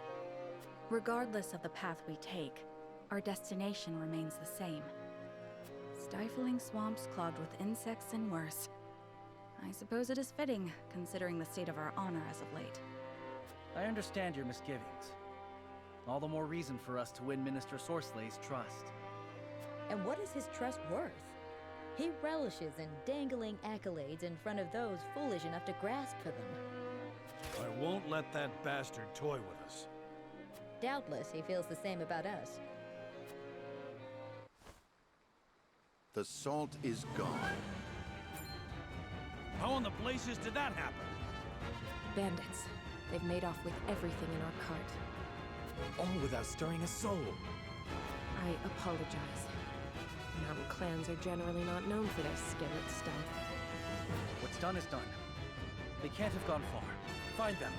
Regardless of the path we take, our destination remains the same. Stifling swamps clogged with insects and worse. I suppose it is fitting, considering the state of our honor as of late. I understand your misgivings. All the more reason for us to win Minister Sorslay's trust. And what is his trust worth? He relishes in dangling accolades in front of those foolish enough to grasp for them. I won't let that bastard toy with us. Doubtless he feels the same about us. The salt is gone. How in the blazes did that happen? Bandits. They've made off with everything in our cart. All without stirring a soul. I apologize. Mountain clans are generally not known for their skill at stealth. What's done is done. They can't have gone far. Find them.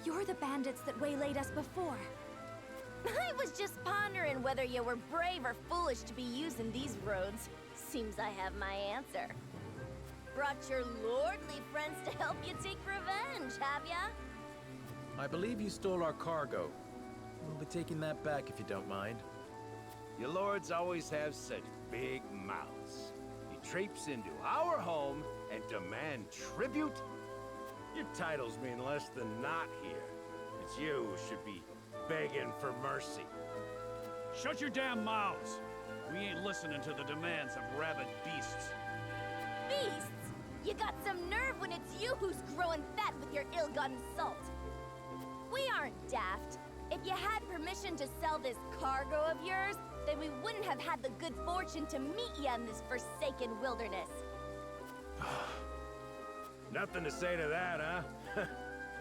You're the bandits that waylaid us before. I was just pondering whether you were brave or foolish to be using these roads. Seems I have my answer. Brought your lordly friends to help you take revenge, have ya? I believe you stole our cargo. We'll be taking that back if you don't mind. Your lords always have such big mouths. You traipse into our home and demand tribute? Your titles mean less than not here. It's you who should be begging for mercy. Shut your damn mouths! We ain't listening to the demands of rabid beasts. Beasts? You got some nerve when it's you who's growing fat with your ill-gotten salt. We aren't daft. If you had permission to sell this cargo of yours, then we wouldn't have had the good fortune to meet you in this forsaken wilderness. Nothing to say to that, huh?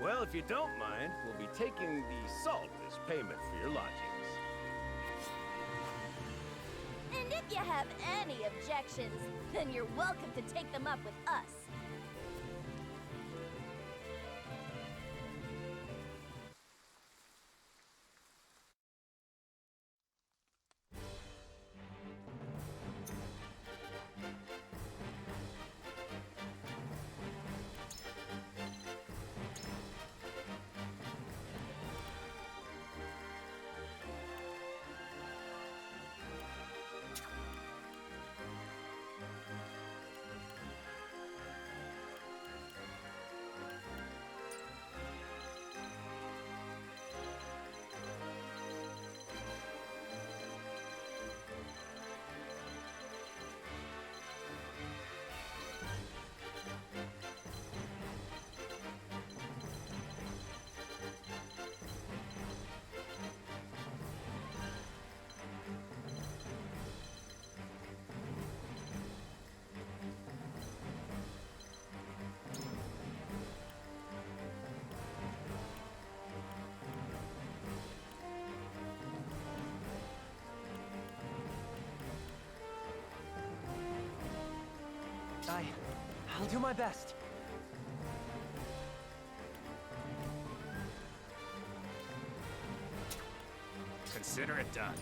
Well, if you don't mind, we'll be taking the salt as payment for your lodgings. And if you have any objections, then you're welcome to take them up with us. I'll do my best. Consider it done.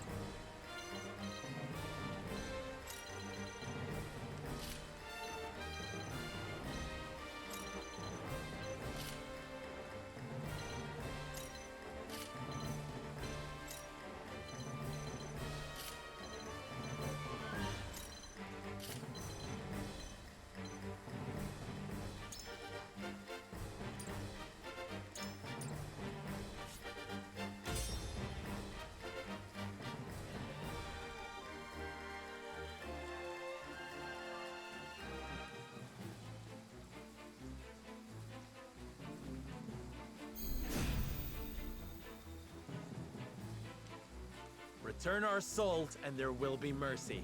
Return our souls, and there will be mercy.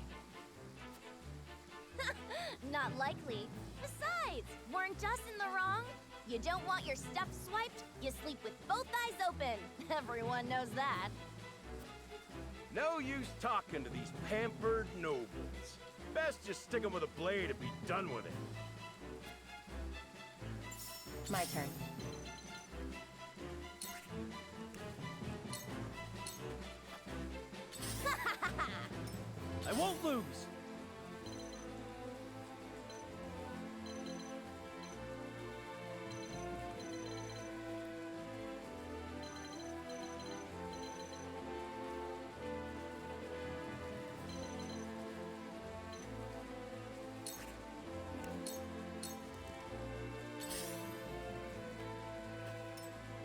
Not likely. Besides, weren't us in the wrong? You don't want your stuff swiped? You sleep with both eyes open. Everyone knows that. No use talking to these pampered nobles. Best just stick 'em with a blade and be done with it. My turn. I won't lose!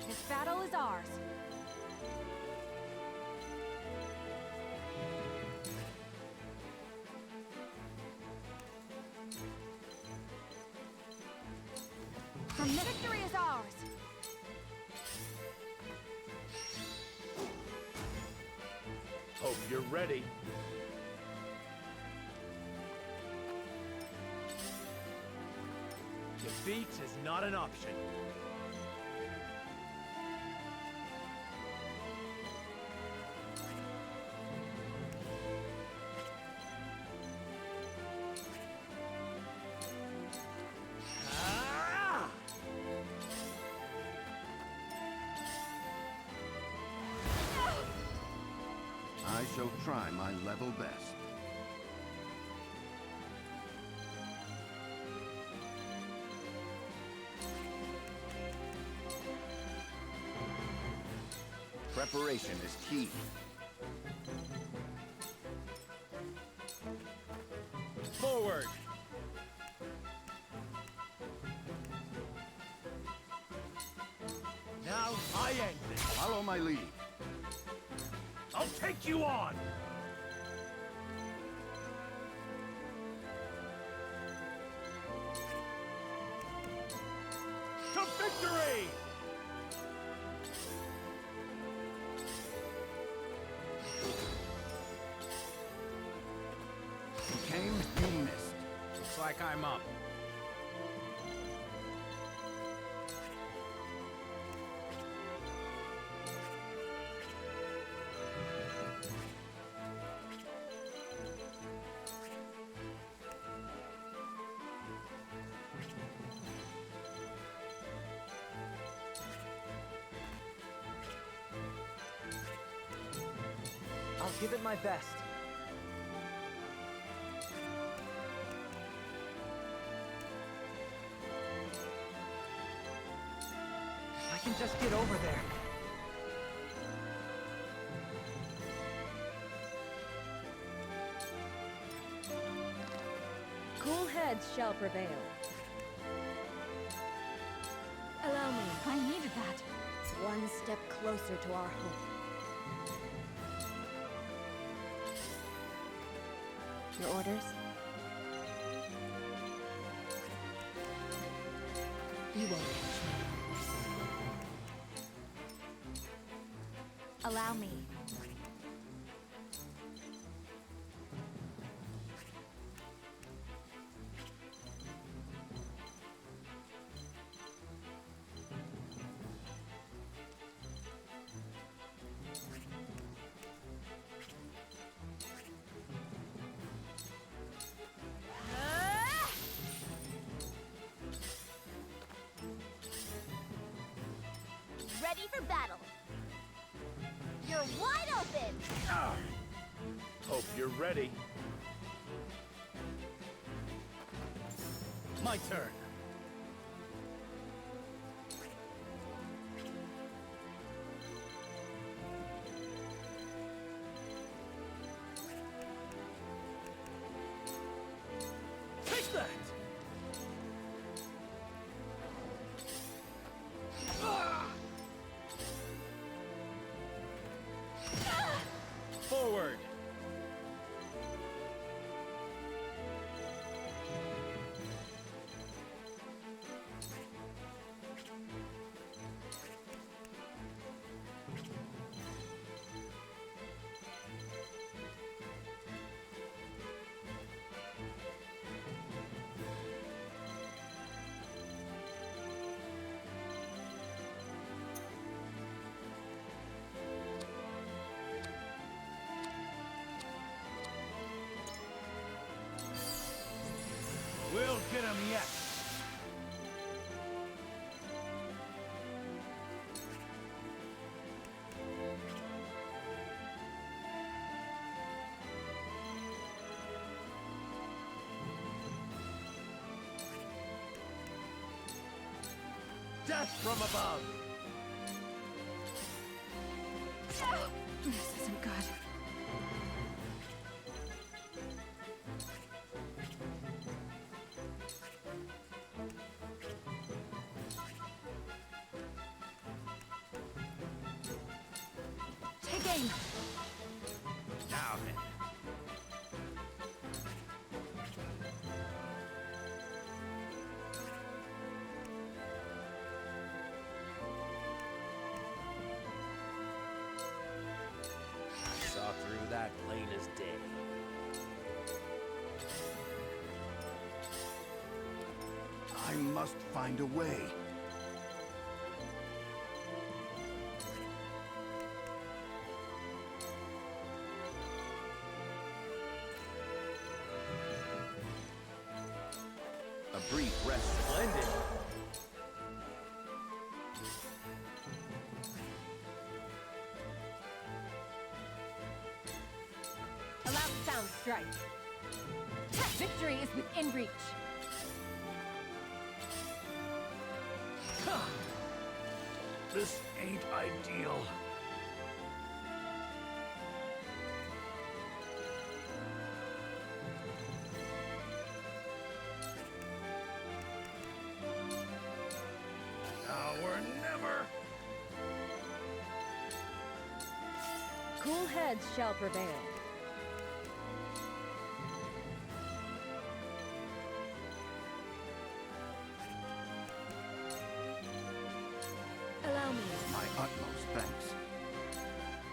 This battle is ours. The victory is ours. Hope you're ready. Defeat is not an option. I shall try my level best. Preparation is key. Forward! Now I end this. Follow my lead. I'll take you on! To victory! You came, you missed. Looks like I'm up. I'll give it my best. I can just get over there. Cool heads shall prevail. Allow me. I needed that. One step closer to our hope. Your orders? You won't catch me. Allow me. Ready for battle. You're wide open! Hope you're ready. My turn. Take that! Forward! We'll get him yet. Death from above. This isn't good. Take aim. Now then. I saw through that plain as day. I must find a way. A brief rest. Splendid. A loud sound strike. Victory is within reach. This ain't ideal. Now or never. Cool heads shall prevail. Allow me. My utmost thanks.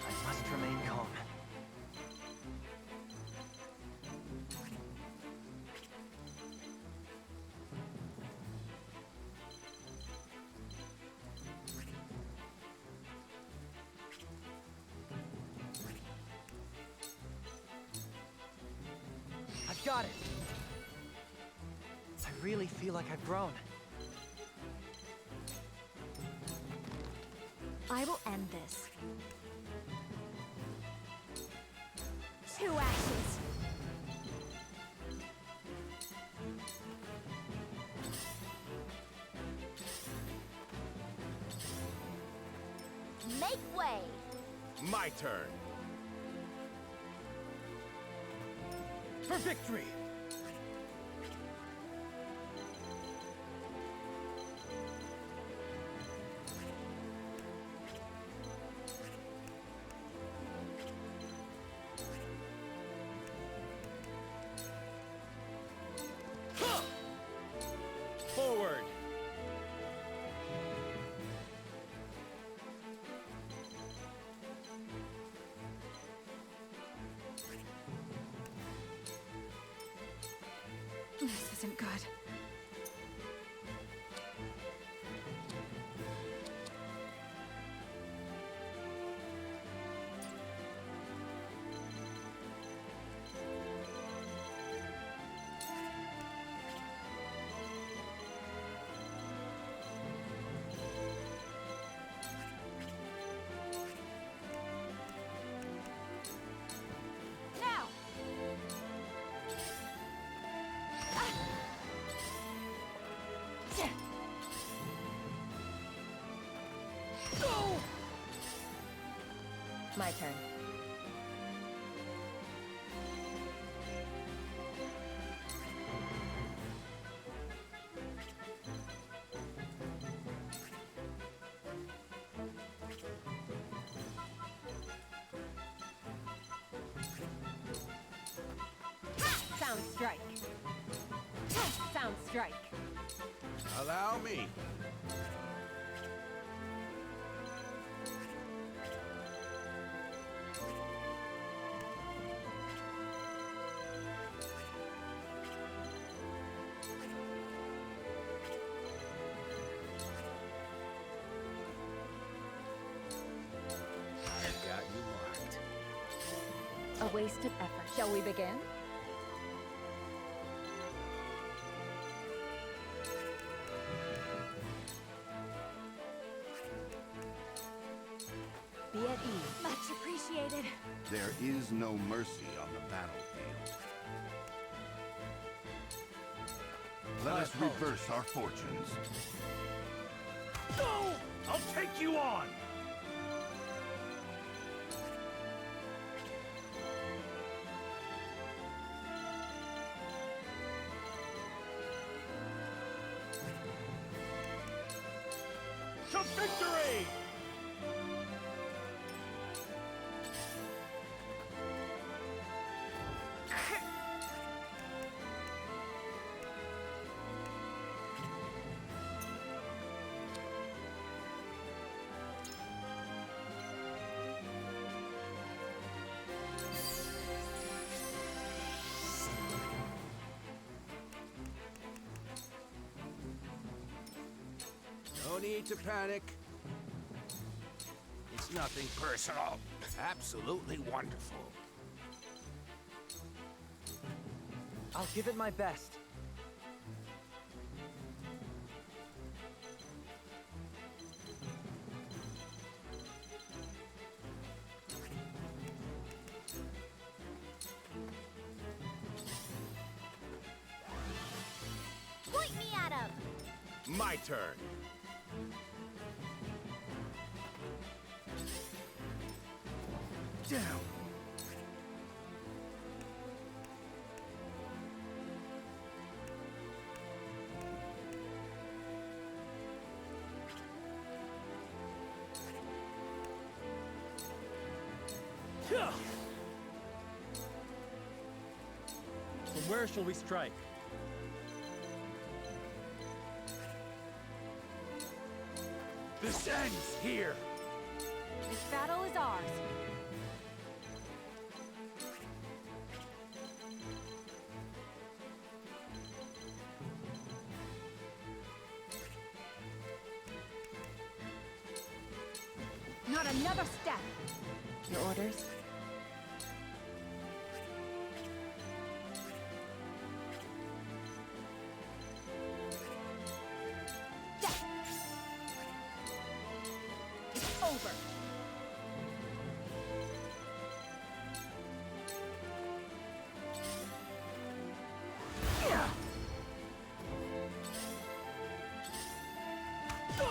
I must remain calm. I've got it. I really feel like I've grown. I will end this. way! My turn. For victory! Forward! This isn't good. Now! Go! My turn. Sound strike. Sound strike. Allow me. I've got you marked. A wasted effort. Shall we begin? Be at ease. Much appreciated. There is no mercy on the battlefield. Let us reverse our fortunes. Go! I'll take you on! To victory! No need to panic. It's nothing personal. Absolutely wonderful. I'll give it my best. Point me at him! My turn. Down! From where shall we strike? This ends here! This battle is ours. Not another step. Your orders? Death. It's over. Go!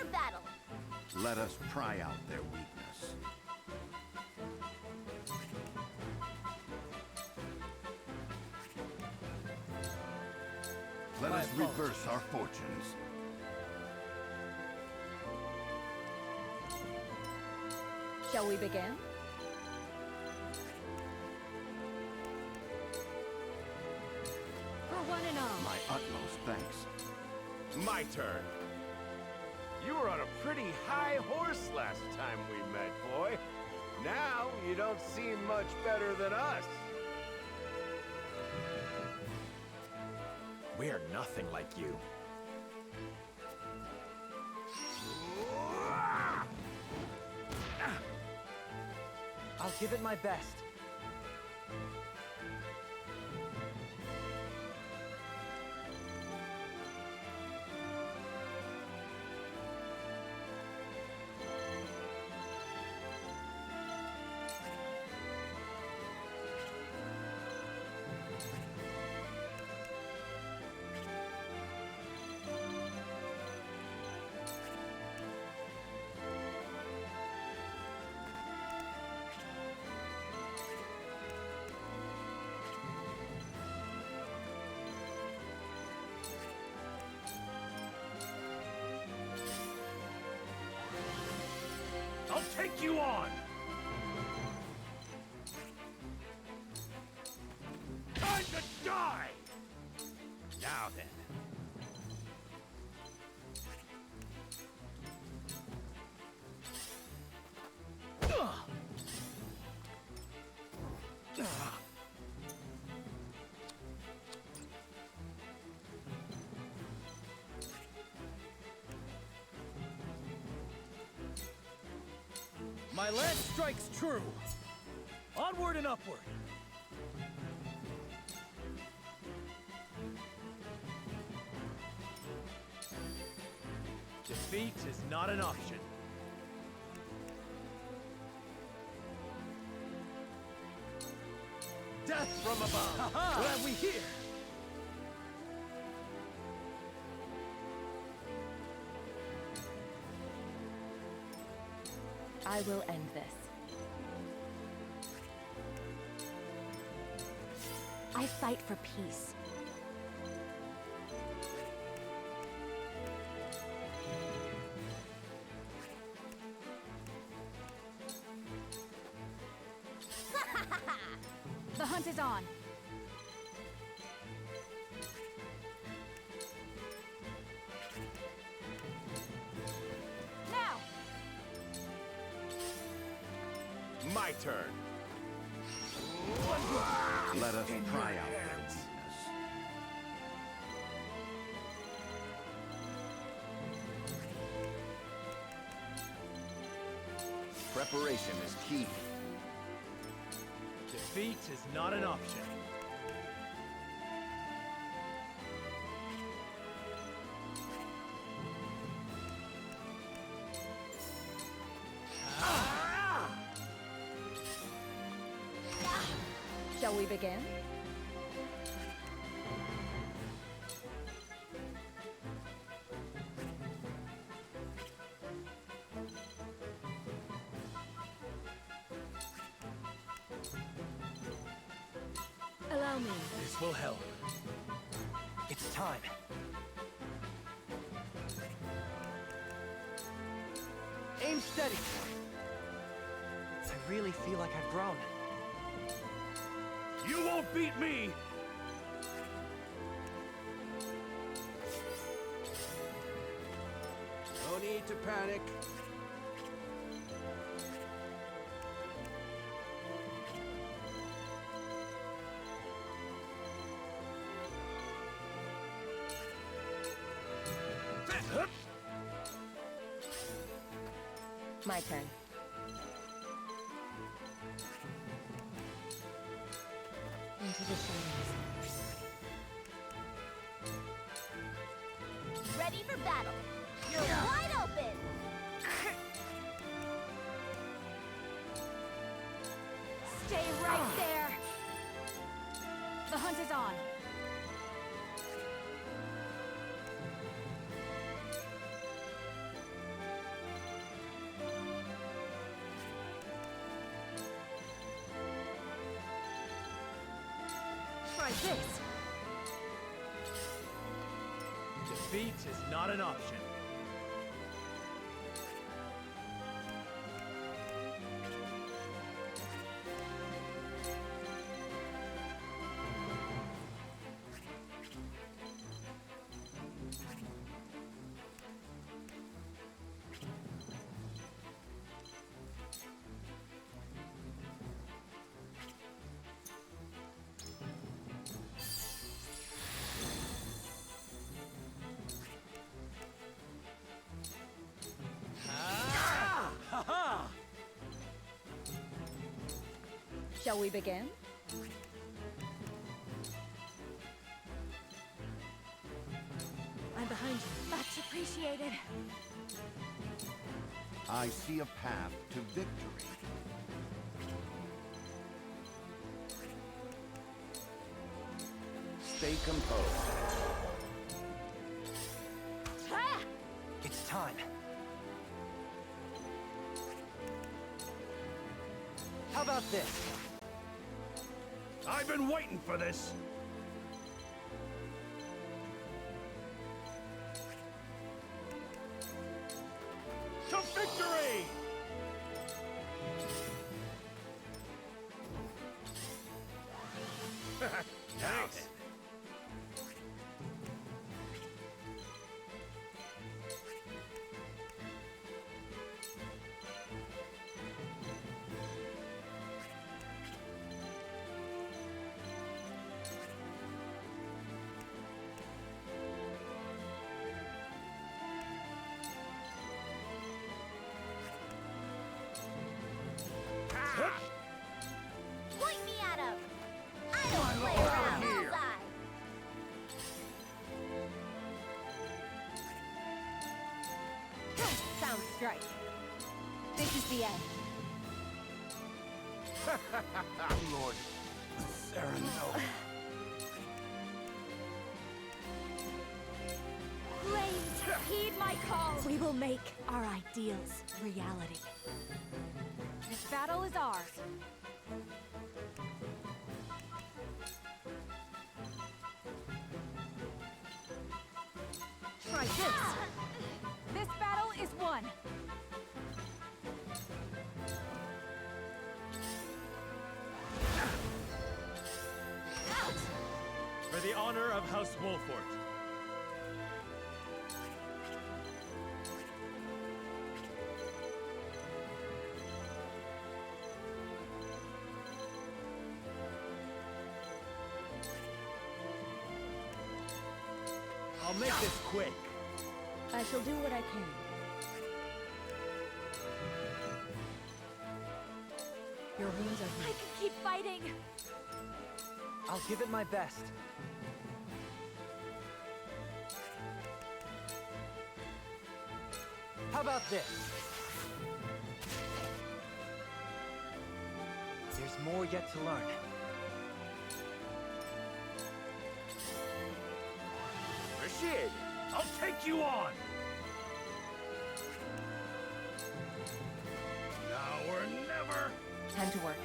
for battle! Let us pry out their weakness. Let us reverse our fortunes. Shall we begin? For one and all. My utmost thanks. My turn. You were on a pretty high horse last time we met, boy. Now you don't seem much better than us. We're nothing like you. I'll give it my best. I'll take you on! Time to die! Now then. My lance strikes true. Onward and upward. Defeat is not an option. Death from above! Ha-ha! What have we here? I will end this. I fight for peace. The hunt is on. Now! My turn. Let us pry out their weakness. Preparation is key. Defeat is not an option. Shall we begin? Allow me. This will help. It's time. Aim steady. I really feel like I've grown. You won't beat me! No need to panic. My turn. Into the shadows. Ready for battle. You're wide open! Stay right there! The hunt is on. Try this! Defeat is not an option. Shall we begin? I'm behind you. Much appreciated. I see a path to victory. Stay composed. It's time. How about this? I've been waiting for this. To victory! Thanks. Point me at him! I don't play around, bullseye! Sound strike. This is the end. Lord Sereno. Flames, heed my call. We will make our ideals reality. This battle is ours. Try this. This battle is won. For the honor of House Wolfort. I'll make this quick. I shall do what I can. Your wounds are I healed. can keep fighting. I'll give it my best. How about this? There's more yet to learn. Rashid! I'll take you on! Now or never! Time to work.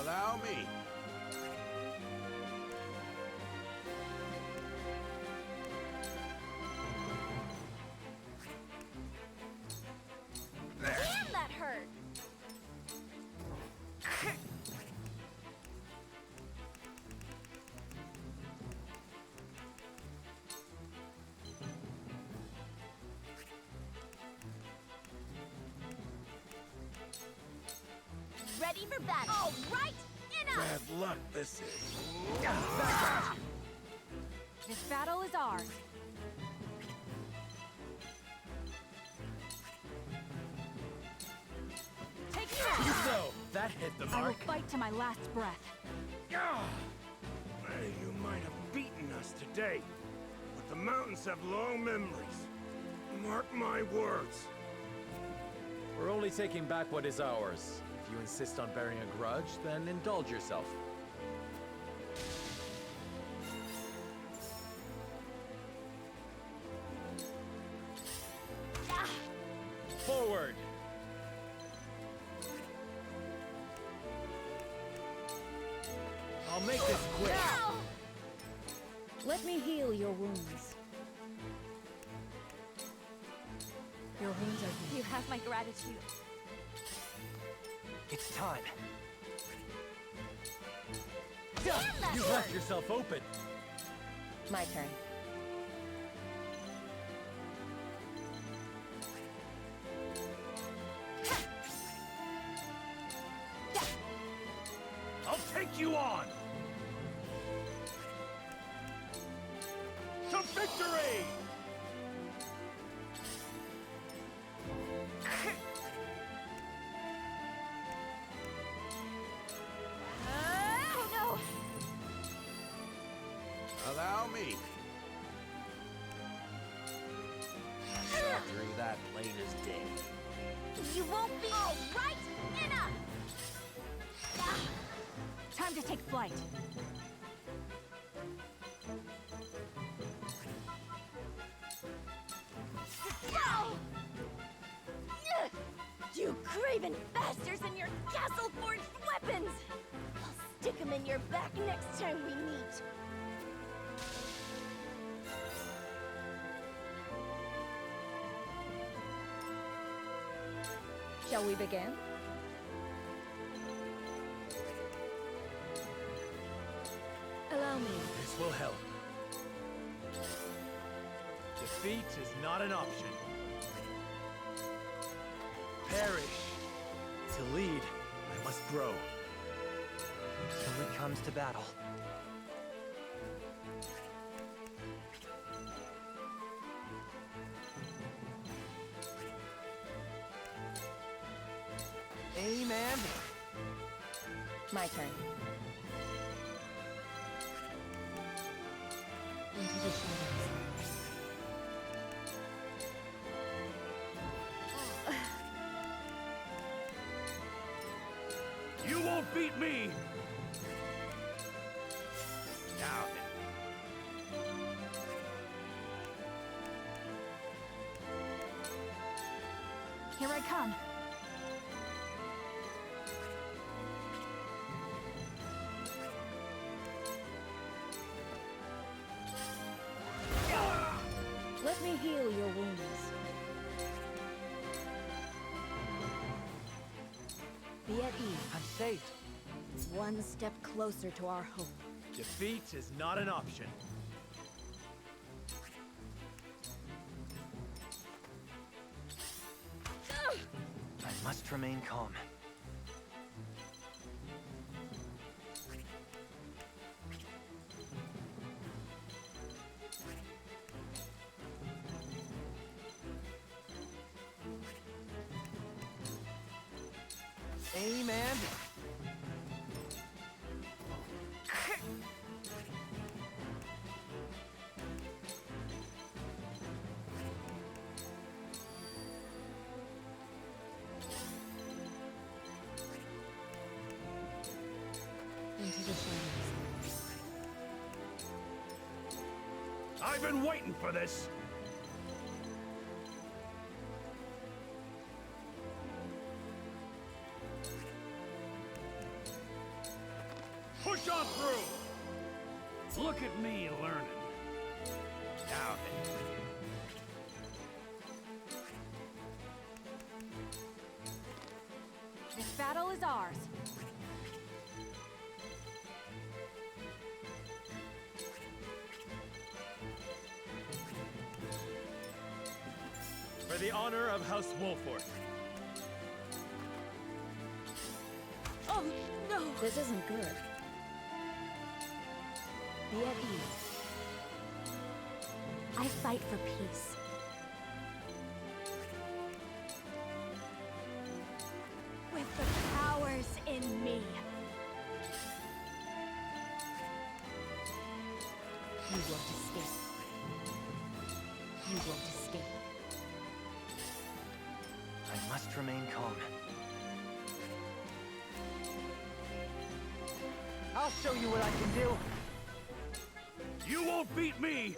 Allow me. Damn, that hurt! Ready for battle. All right, enough! Bad luck this is. This battle is ours. Take me out. So, that hit the I will mark. fight to my last breath. You might have beaten us today, but the mountains have long memories. Mark my words. We're only taking back what is ours. If you insist on bearing a grudge, then indulge yourself. forward! I'll make this quick. Let me heal your wounds. Your wounds are healed. You have my gratitude. It's time. Damn, You left yourself open. My turn. I'll take you on! To victory! Oh no! Allow me. Shot through that plain as day. You won't be all right, enough! Time to take flight. You craven bastards and your castle-forged weapons! I'll stick them in your back next time we meet. Shall we begin? Allow me. This will help. Defeat is not an option. Perish. To lead, I must grow. So it comes to battle. Amen. My turn. Into the shadows. You won't beat me! Now Here I come. Let me heal your wounds. Be at ease. I'm safe. It's one step closer to our home. Defeat is not an option. I must remain calm. Amen. Into the shadows. I've been waiting for this. Push on through! Look at me learning. Now then. This battle is ours. For the honor of House Wolford. Oh, no! This isn't good. Be at ease. I fight for peace. With the powers in me. You won't escape. You won't escape. I must remain calm. I'll show you what I can do. You won't beat me!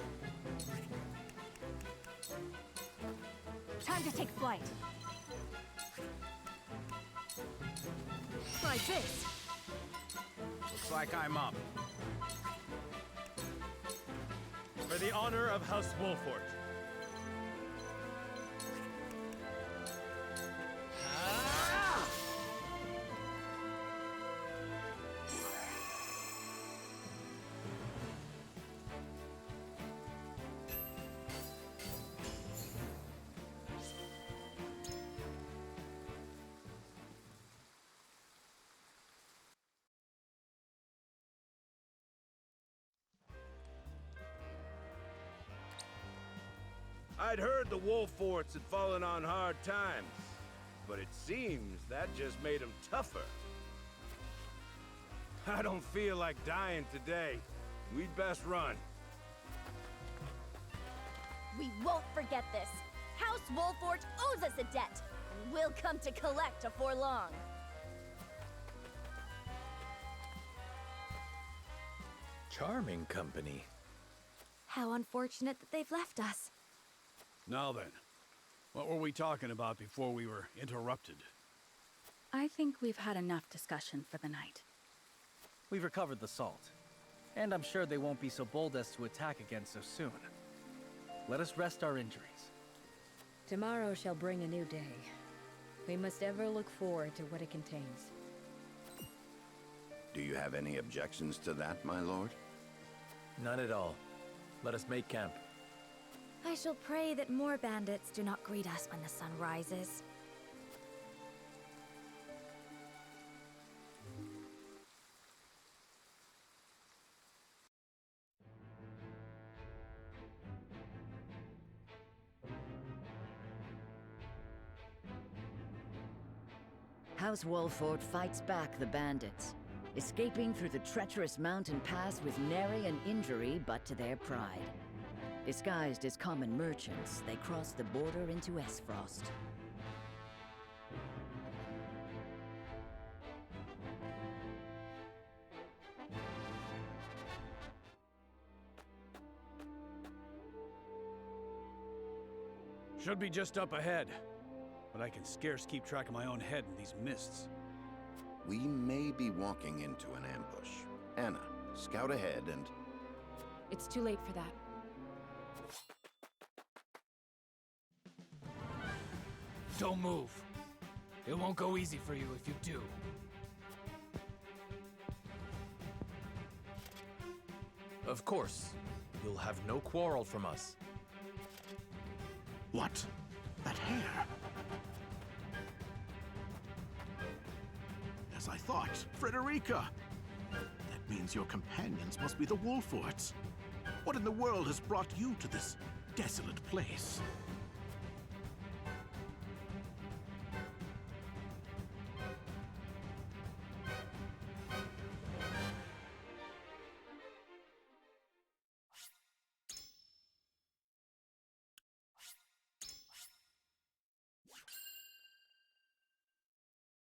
Time to take flight. Like this. Looks like I'm up. For the honor of House Wolfort. I'd heard the Wolforts had fallen on hard times, but it seems that just made them tougher. I don't feel like dying today. We'd best run. We won't forget this. House Wolfort owes us a debt, and we'll come to collect afore long. Charming company. How unfortunate that they've left us. Now then, what were we talking about before we were interrupted? I think we've had enough discussion for the night. We've recovered the salt, and I'm sure they won't be so bold as to attack again so soon. Let us rest our injuries. Tomorrow shall bring a new day. We must ever look forward to what it contains. Do you have any objections to that, my lord? None at all. Let us make camp. I shall pray that more bandits do not greet us when the sun rises. House Wolfort fights back the bandits, escaping through the treacherous mountain pass with nary an injury but to their pride. Disguised as common merchants, they cross the border into Esfrost. Should be just up ahead, but I can scarce keep track of my own head in these mists. We may be walking into an ambush. Anna, scout ahead and... It's too late for that. Don't move. It won't go easy for you if you do. Of course. You'll have no quarrel from us. What? That hair? As I thought, Frederica! That means your companions must be the Wolforts. What in the world has brought you to this desolate place?